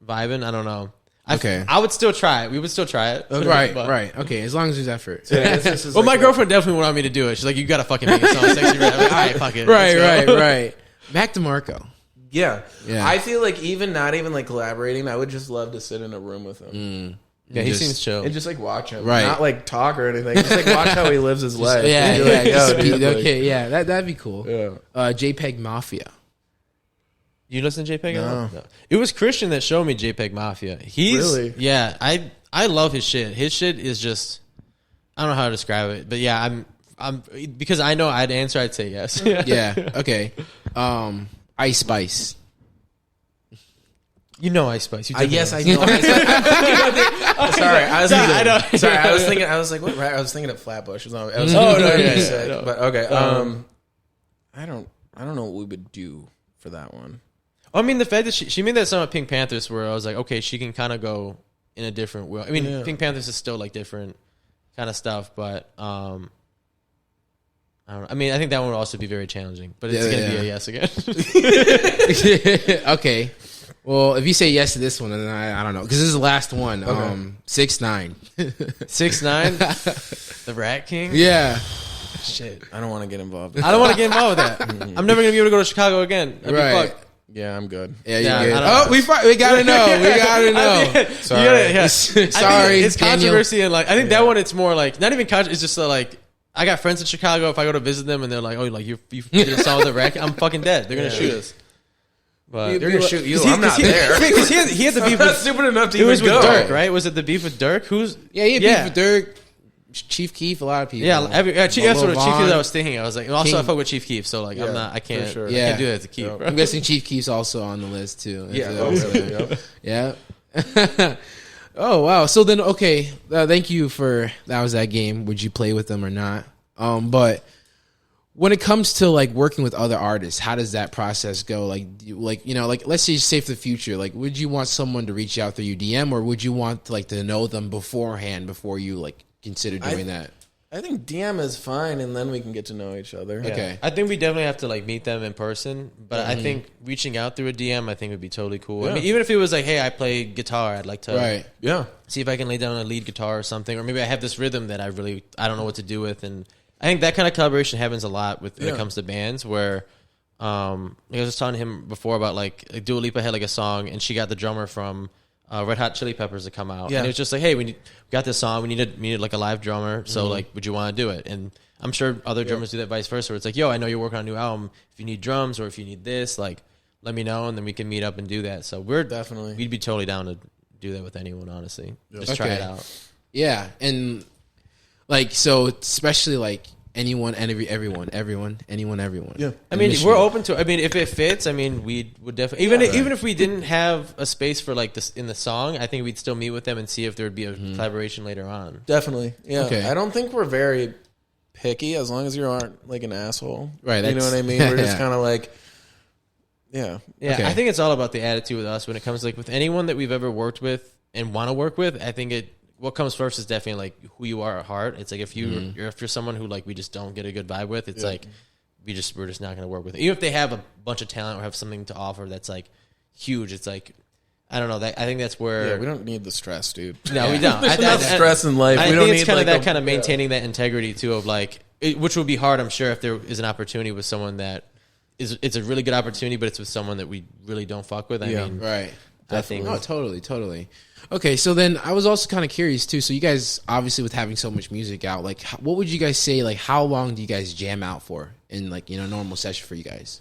vibing. I don't know. Okay. I would still try it. We would still try it. Okay. Right. Okay. As long as there's effort. Well, my girlfriend definitely wanted me to do it. She's like, you gotta fucking make it sound Sexy Red. I'm like, all right, fuck it. Right. Mac DeMarco. Yeah. Yeah. I feel like not even like collaborating, I would just love to sit in a room with him. Yeah, he seems chill. And just like watch him. Right. Not like talk or anything. Just like watch how he lives his life. Yeah. Be like, yo, dude, like- Okay. Yeah. That'd be cool. Yeah. JPEG Mafia. You listen to JPEG? No. It was Christian that showed me JPEG Mafia. Really? Yeah, I love his shit. His shit is just, I don't know how to describe it, but yeah, I'm because I know I'd answer, I'd say yes. Yeah. Okay. Ice Spice. You know Ice Spice. Yes, I know. Sorry, I was thinking. I know. Sorry, I was thinking. I was like, what? Right? I was thinking of Flatbush. I was no. But okay. I don't know what we would do for that one. I mean, the fact that she made that song with Pink Panthers, where I was like, okay, she can kind of go in a different way. I mean, Pink Panthers is still like different kind of stuff, but I don't know. I mean, I think that one would also be very challenging, but it's going to be a yes again. Okay. Well, if you say yes to this one, then I don't know, because this is the last one. Okay. 6ix9ine. 6ix9ine, the Rat King. Yeah. Shit, I don't want to get involved. I don't want to get involved with that. I'm never going to be able to go to Chicago again. That'd be Right. fucked. Yeah, I'm good. Yeah, you're good. I Oh, we gotta know. We gotta know. Sorry. Sorry, it's Daniel. controversy, and like I think that one, it's more like not even controversy. It's just like I got friends in Chicago. If I go to visit them and they're like, "Oh, like you did a song with the Wreck," I'm fucking dead. They're gonna shoot us. But They're gonna shoot you. I'm not there. Because he had the beef I'm not with stupid enough to it even was with go. Dirk, right? Was it the beef with Dirk? Who's Yeah, he had beef with Dirk, Chief Keef, a lot of people. Yeah, that's what Lil Chief Keef Von. I was thinking. I was like, also King. I fuck with Chief Keef, so like Yeah, I can't, for sure. I Yeah. can't do that to Keef. Yeah. Bro. I'm guessing Chief Keef's also on the list too. Yeah. Yeah. Oh wow. So then, okay. Thank you for that. Was that game? Would you play with them or not? But when it comes to like working with other artists, how does that process go? Like let's say for the future, like, would you want someone to reach out through your DM, or would you want to know them beforehand before you like consider doing that? I think DM is fine, and then we can get to know each other. Yeah. Okay. I think we definitely have to like meet them in person, but I think reaching out through a DM, I think would be totally cool. I mean, even if it was like, hey, I play guitar, I'd like to Yeah. see if I can lay down a lead guitar or something, or maybe I have this rhythm that I don't know what to do with, and I think that kind of collaboration happens a lot when it comes to bands where. I was just telling him before about like Dua Lipa had like a song, and she got the drummer from Red Hot Chili Peppers to come out, and it was just like, hey, we got this song, we needed like a live drummer, so like, would you want to do it? And I'm sure other drummers do that, vice versa. Where it's like, yo, I know you're working on a new album. If you need drums or if you need this, like, let me know, and then we can meet up and do that. So we'd be totally down to do that with anyone, honestly. Just try it out. Yeah, and like so, especially like. Anyone, everyone. Yeah, I mean, we're open to. I mean, if it fits, I mean, we would definitely even if we didn't have a space for like this in the song, I think we'd still meet with them and see if there would be a collaboration later on. Definitely, yeah. Okay. I don't think we're very picky as long as you aren't like an asshole, right? You know what I mean? We're just kind of like, yeah. Okay. I think it's all about the attitude with us when it comes to, like, with anyone that we've ever worked with and want to work with. I think what comes first is definitely like who you are at heart. It's like if you're someone who like we just don't get a good vibe with, it's like we're just not going to work with it. Even if they have a bunch of talent or have something to offer that's like huge, it's like I don't know. I think that's where we don't need the stress, dude. No, we don't. There's enough stress in life. I we don't think it's need kind of like that kind of maintaining that integrity too of like, which would be hard, I'm sure, if there is an opportunity with someone that it's a really good opportunity, but it's with someone that we really don't fuck with. I mean, right. I think. Oh, totally. Okay, so then I was also kind of curious too. So you guys, obviously, with having so much music out, like, what would you guys say? Like, how long do you guys jam out for in like normal session for you guys?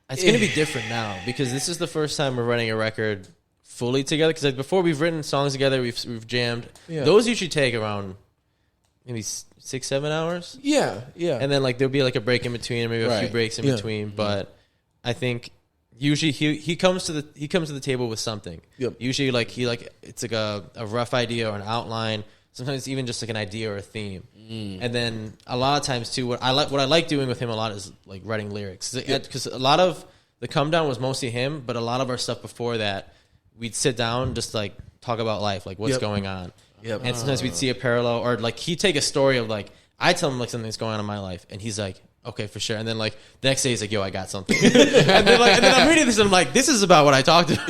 It's going to be different now because this is the first time we're running a record fully together. Because like before, we've written songs together, we've jammed. Yeah. Those usually take around maybe 6-7 hours. Yeah. And then like there'll be like a break in between, or maybe a few breaks in between. But I think usually he comes to the table with something. Yep. Usually it's like a rough idea or an outline. Sometimes even just like an idea or a theme. And then a lot of times too, what I like doing with him a lot is like writing lyrics, because a lot of the Come Down was mostly him, but a lot of our stuff before that, we'd sit down just like talk about life, like what's going on. Yep. And sometimes we'd see a parallel, or like he'd take a story of like, I tell him like something's going on in my life, and he's like, okay, for sure. And then like the next day he's like, yo, I got something. and then I'm reading this and I'm like, this is about what I talked about,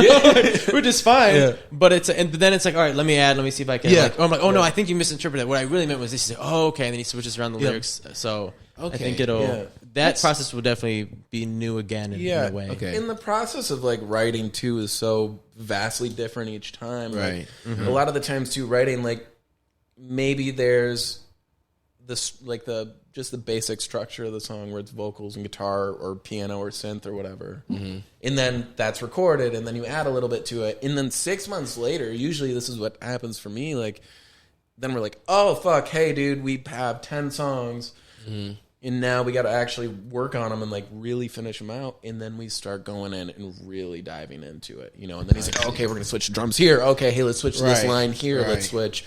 which is fine. Yeah. But then it's like, all right, let me see if I can. Yeah. Like, or I'm like, oh no, I think you misinterpreted it. What I really meant was this. He's like, oh, okay. And then he switches around the lyrics. So I think that process will definitely be new again in a way. Okay. In the process of like writing too is so vastly different each time. Right. Like, a lot of the times too, writing, like maybe there's this like just the basic structure of the song where it's vocals and guitar or piano or synth or whatever. And then that's recorded, and then you add a little bit to it. And then 6 months later, usually this is what happens for me, like then we're like, oh fuck, hey dude, we have 10 songs and now we got to actually work on them and like really finish them out. And then we start going in and really diving into it, and then he's like, okay, we're gonna switch drums here, okay, hey, let's switch this line here, let's switch,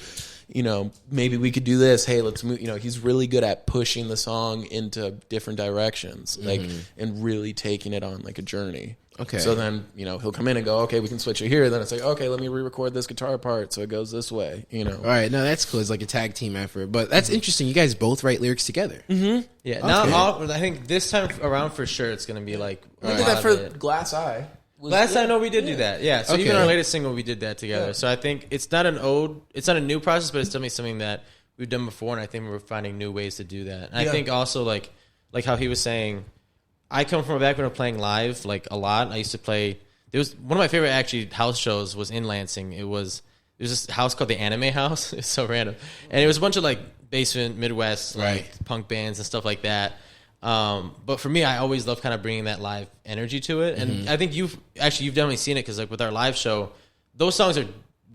maybe we could do this. Hey, let's move. He's really good at pushing the song into different directions, like, and really taking it on like a journey. Okay. So then, he'll come in and go, okay, we can switch it here. Then it's like, okay, let me re-record this guitar part so it goes this way, All right. No, that's cool. It's like a tag team effort. But that's interesting. You guys both write lyrics together. Yeah. Okay. Now, I think this time around for sure it's going to be like... We did that for Glass Eye. Last time, we did do that. Yeah. So even our latest single, we did that together. Yeah. So I think it's not it's not a new process, but it's definitely something that we've done before, and I think we're finding new ways to do that. And I think also like how he was saying, I come from a background of playing live like a lot. I used to play. There was one of my favorite actually house shows was in Lansing. There was this house called the Anime House. It's so random, and it was a bunch of like basement Midwest like punk bands and stuff like that. But for me, I always love kind of bringing that live energy to it, and I think you've definitely seen it because like with our live show, those songs are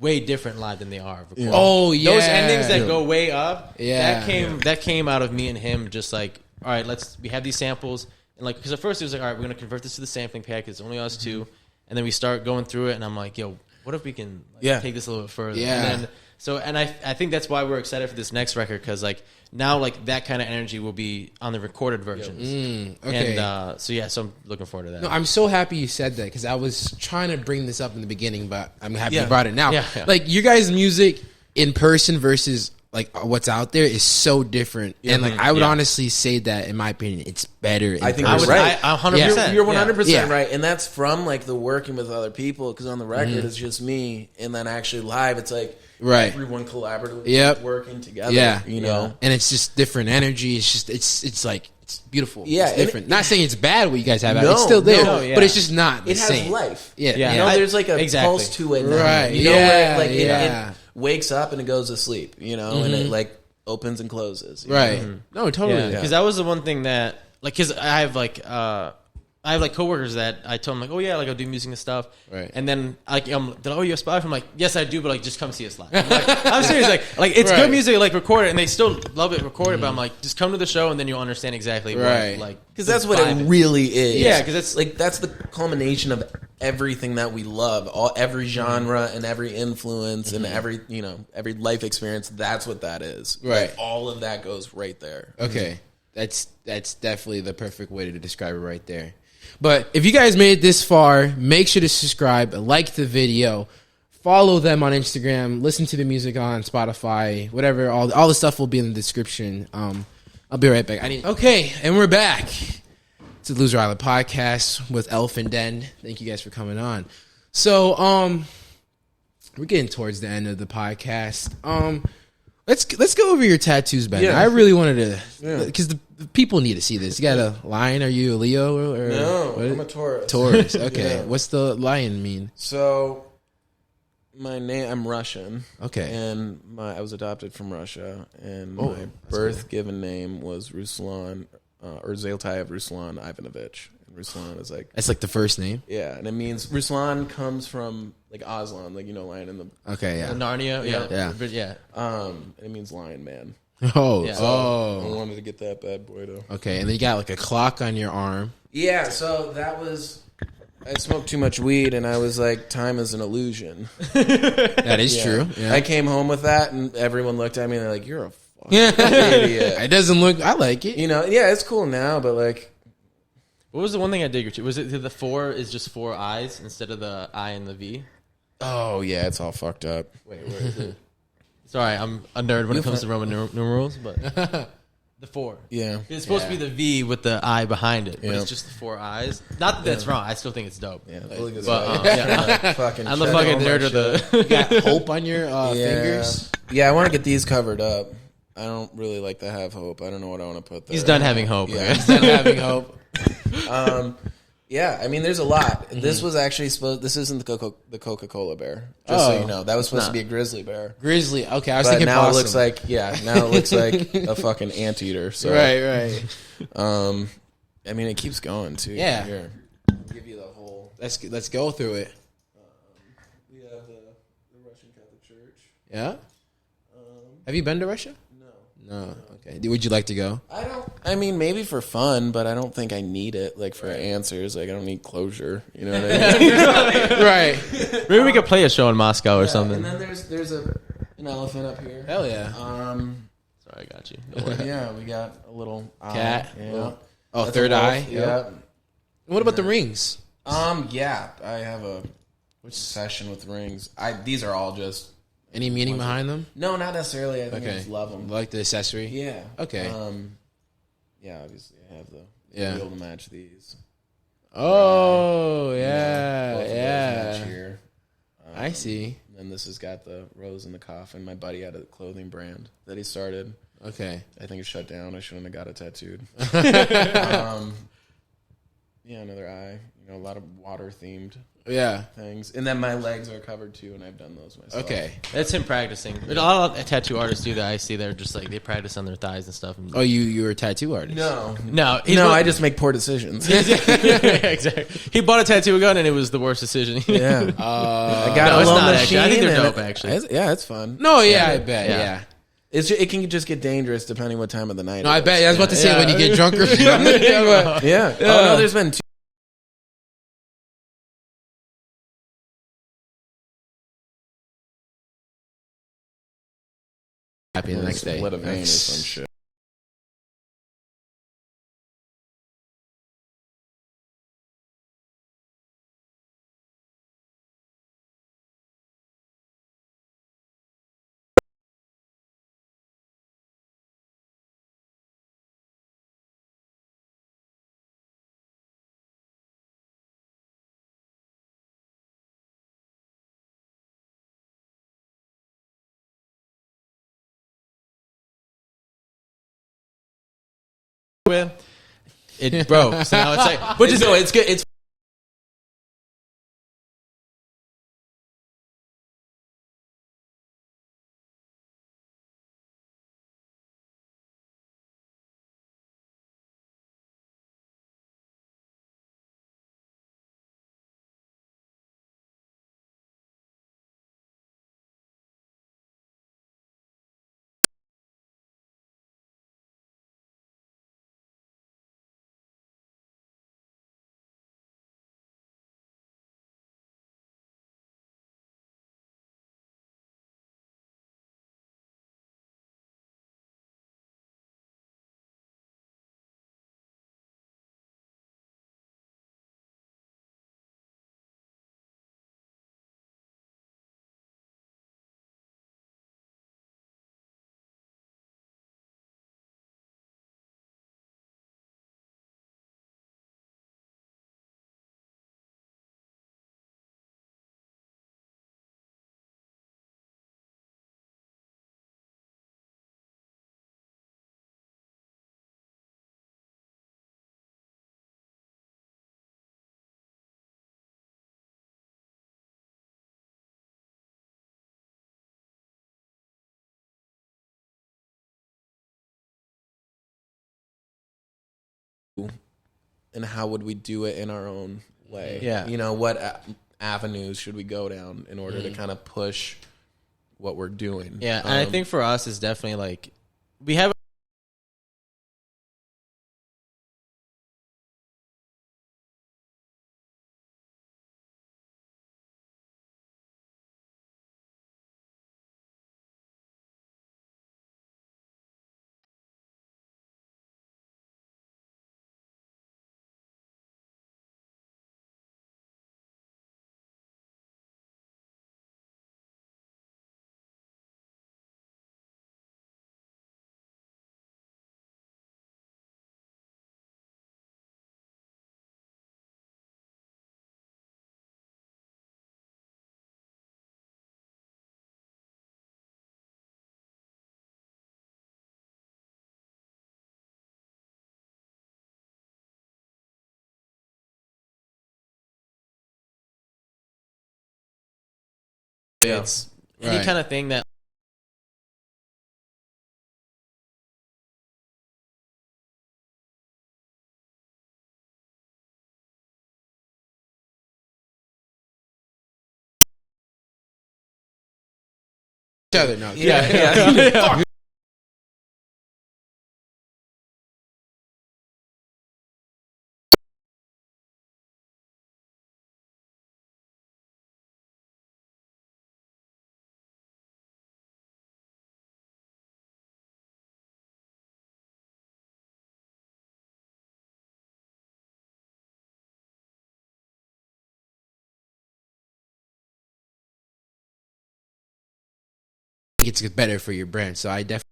way different live than they are recorded. Yeah. Oh yeah, those endings that go way up. Yeah, that came out of me and him just like, all right, we have these samples. And like, because at first it was like, all right, we're going to convert this to the sampling pack. It's only us two. And then we start going through it, and I'm like, yo, what if we can take this a little bit further? Yeah. And I think that's why we're excited for this next record, because like now like that kind of energy will be on the recorded versions. Okay. And so I'm looking forward to that. No, I'm so happy you said that, because I was trying to bring this up in the beginning, but I'm happy you brought it now. Yeah. Like you guys' music in person versus like what's out there is so different, and like I would honestly say that in my opinion, it's better. I think you're right. 100%. You're 100% right, and that's from like the working with other people. Because on the record it's just me, and then actually live it's like everyone collaboratively working together. Yeah, and it's just different energy. It's just it's like it's beautiful. Yeah, it's different. Not saying it's bad what you guys have. It's still there, but it's just not the same. It has life. Yeah, there's like a pulse to it. Now. Right. Where like it wakes up and it goes to sleep, and it like opens and closes. Right. No, totally. Because that was the one thing that, like, because I have coworkers that I told them like, oh yeah, like I'll do music and stuff. Right. And then like, they're like, oh, you have Spotify? I'm like, yes, I do, but like, just come see us live. I'm serious. Like it's good music, like record it, and they still love it recorded. But I'm like, just come to the show, and then you'll understand exactly what, like, because that's what it really is. Yeah, because that's the culmination of everything that we love, every genre and every influence and every life experience. That's what that is. Right. Like, all of that goes right there. Okay. That's definitely the perfect way to describe it right there. But if you guys made it this far, make sure to subscribe, like the video, follow them on Instagram. Listen to the music on Spotify, whatever. All the stuff will be in the description. I'll be right back. Okay, and we're back. It's the Loser Island podcast with Elf and Den. Thank you guys for coming on. So, we're getting towards the end of the podcast. Let's go over your tattoos, Ben. Yeah. I really wanted to, because the people need to see this. You got a lion? Are you a Leo? Or No, what? I'm a Taurus. Taurus. Okay. Yeah. What's the lion mean? So, I'm Russian. Okay. And I was adopted from Russia, and my birth given name was Ruslan, or Zaltai Ruslan Ivanovich. And Ruslan is like... That's like the first name? Yeah, and it means... Ruslan comes from, like, Aslan, like, lion in the... Okay, yeah. Narnia, Yeah. And it means lion man. Oh, Yeah. I wanted to get that bad boy, though. Okay, and then you got like a clock on your arm. Yeah, so that was... I smoked too much weed, and I was like, time is an illusion. That is true. Yeah. I came home with that, and everyone looked at me, and they're like, you're a fucking Yeah. idiot. It doesn't look... I like it. Yeah, it's cool now, but like... What was the one thing I dig? Was it the 4 is just 4 eyes instead of the I and the V? Oh, yeah, it's all fucked up. Wait, where is it? Sorry, I'm a nerd when it comes to Roman numerals, but the 4. Yeah. It's supposed to be the V with the I behind it, but Yeah. it's just the 4 eyes. Not that that's wrong. I still think it's dope. Yeah, look at But, that. I'm the fucking nerd of the... You got hope on your fingers. Yeah, I want to get these covered up. I don't really like to have hope. I don't know what I want to put there. He's done having hope. Yeah. Right? He's done having hope. Yeah, I mean, there's a lot. This was actually supposed... This isn't the Coca-Cola bear. Just so you know. That was supposed to be a grizzly bear. Grizzly. Okay, I was But thinking now possum. it looks like... Yeah, now it looks like a fucking anteater. So, Right. I mean, it keeps going, too. Yeah. Here. I'll give you the whole... Let's go through it. We have the Russian Catholic Church. Yeah? Have you been to Russia? No. Okay. Would you like to go? I mean, maybe for fun, but I don't think I need it, like, for answers. Like, I don't need closure. You know what I mean? Right. Maybe we could play a show in Moscow or something. And then there's an elephant up here. Hell yeah. Sorry, I got you. Don't worry. Yeah, we got a little Cat. Yeah. Oh, That's third a wolf. eye. Yeah. What about the rings? Yeah, I have a session with rings. These are all just... Any meaning behind them? No, not necessarily. I think I Okay. just love them. Like the accessory? Yeah. Okay. Yeah, obviously I have the Yeah. be able to match these. Oh, Both yeah. of those match here. I see. And this has got the rose in the coffin. My buddy had a clothing brand that he started. Okay. I think it shut down. I shouldn't have got it tattooed. Yeah, another eye. A lot of water themed Yeah. things. And then my legs are covered too, and I've done those myself. Okay. That's him practicing. A lot of tattoo artists do that. I see they're just like, they practice on their thighs and stuff. Oh, you're a tattoo artist? No, he's I just make poor decisions. exactly. He bought a tattoo gun and it was the worst decision. Yeah. I got No, a it's little not, machine. actually. I think they're and dope, actually. It's fun. No, yeah, I bet. Yeah. Yeah. It can just get dangerous depending what time of the night. No, it I is. bet. I was about to say when you get drunk or something. Yeah. Oh no, there's been two. Happy the next day. Split a vein or some shit. It broke. So now it's like, but it's good. It's and how would we do it in our own way? Yeah. You know, what avenues should we go down in order to kind of push what we're doing? Yeah, and I think for us, it's definitely like we have. It's any Right. kind of thing that Each other, no. yeah. It's better for your brand. So I definitely.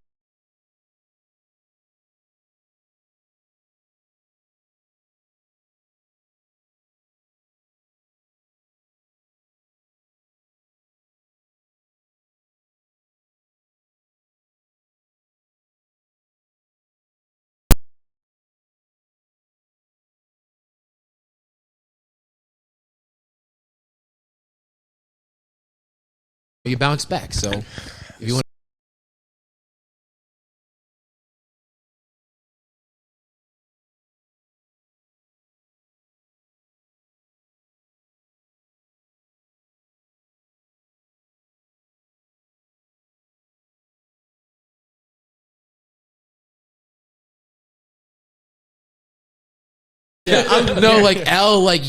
You bounce back. So if you want. No, like L, like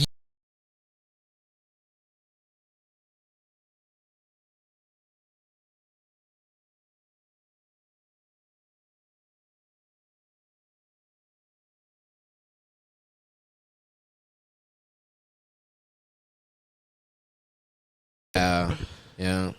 yeah.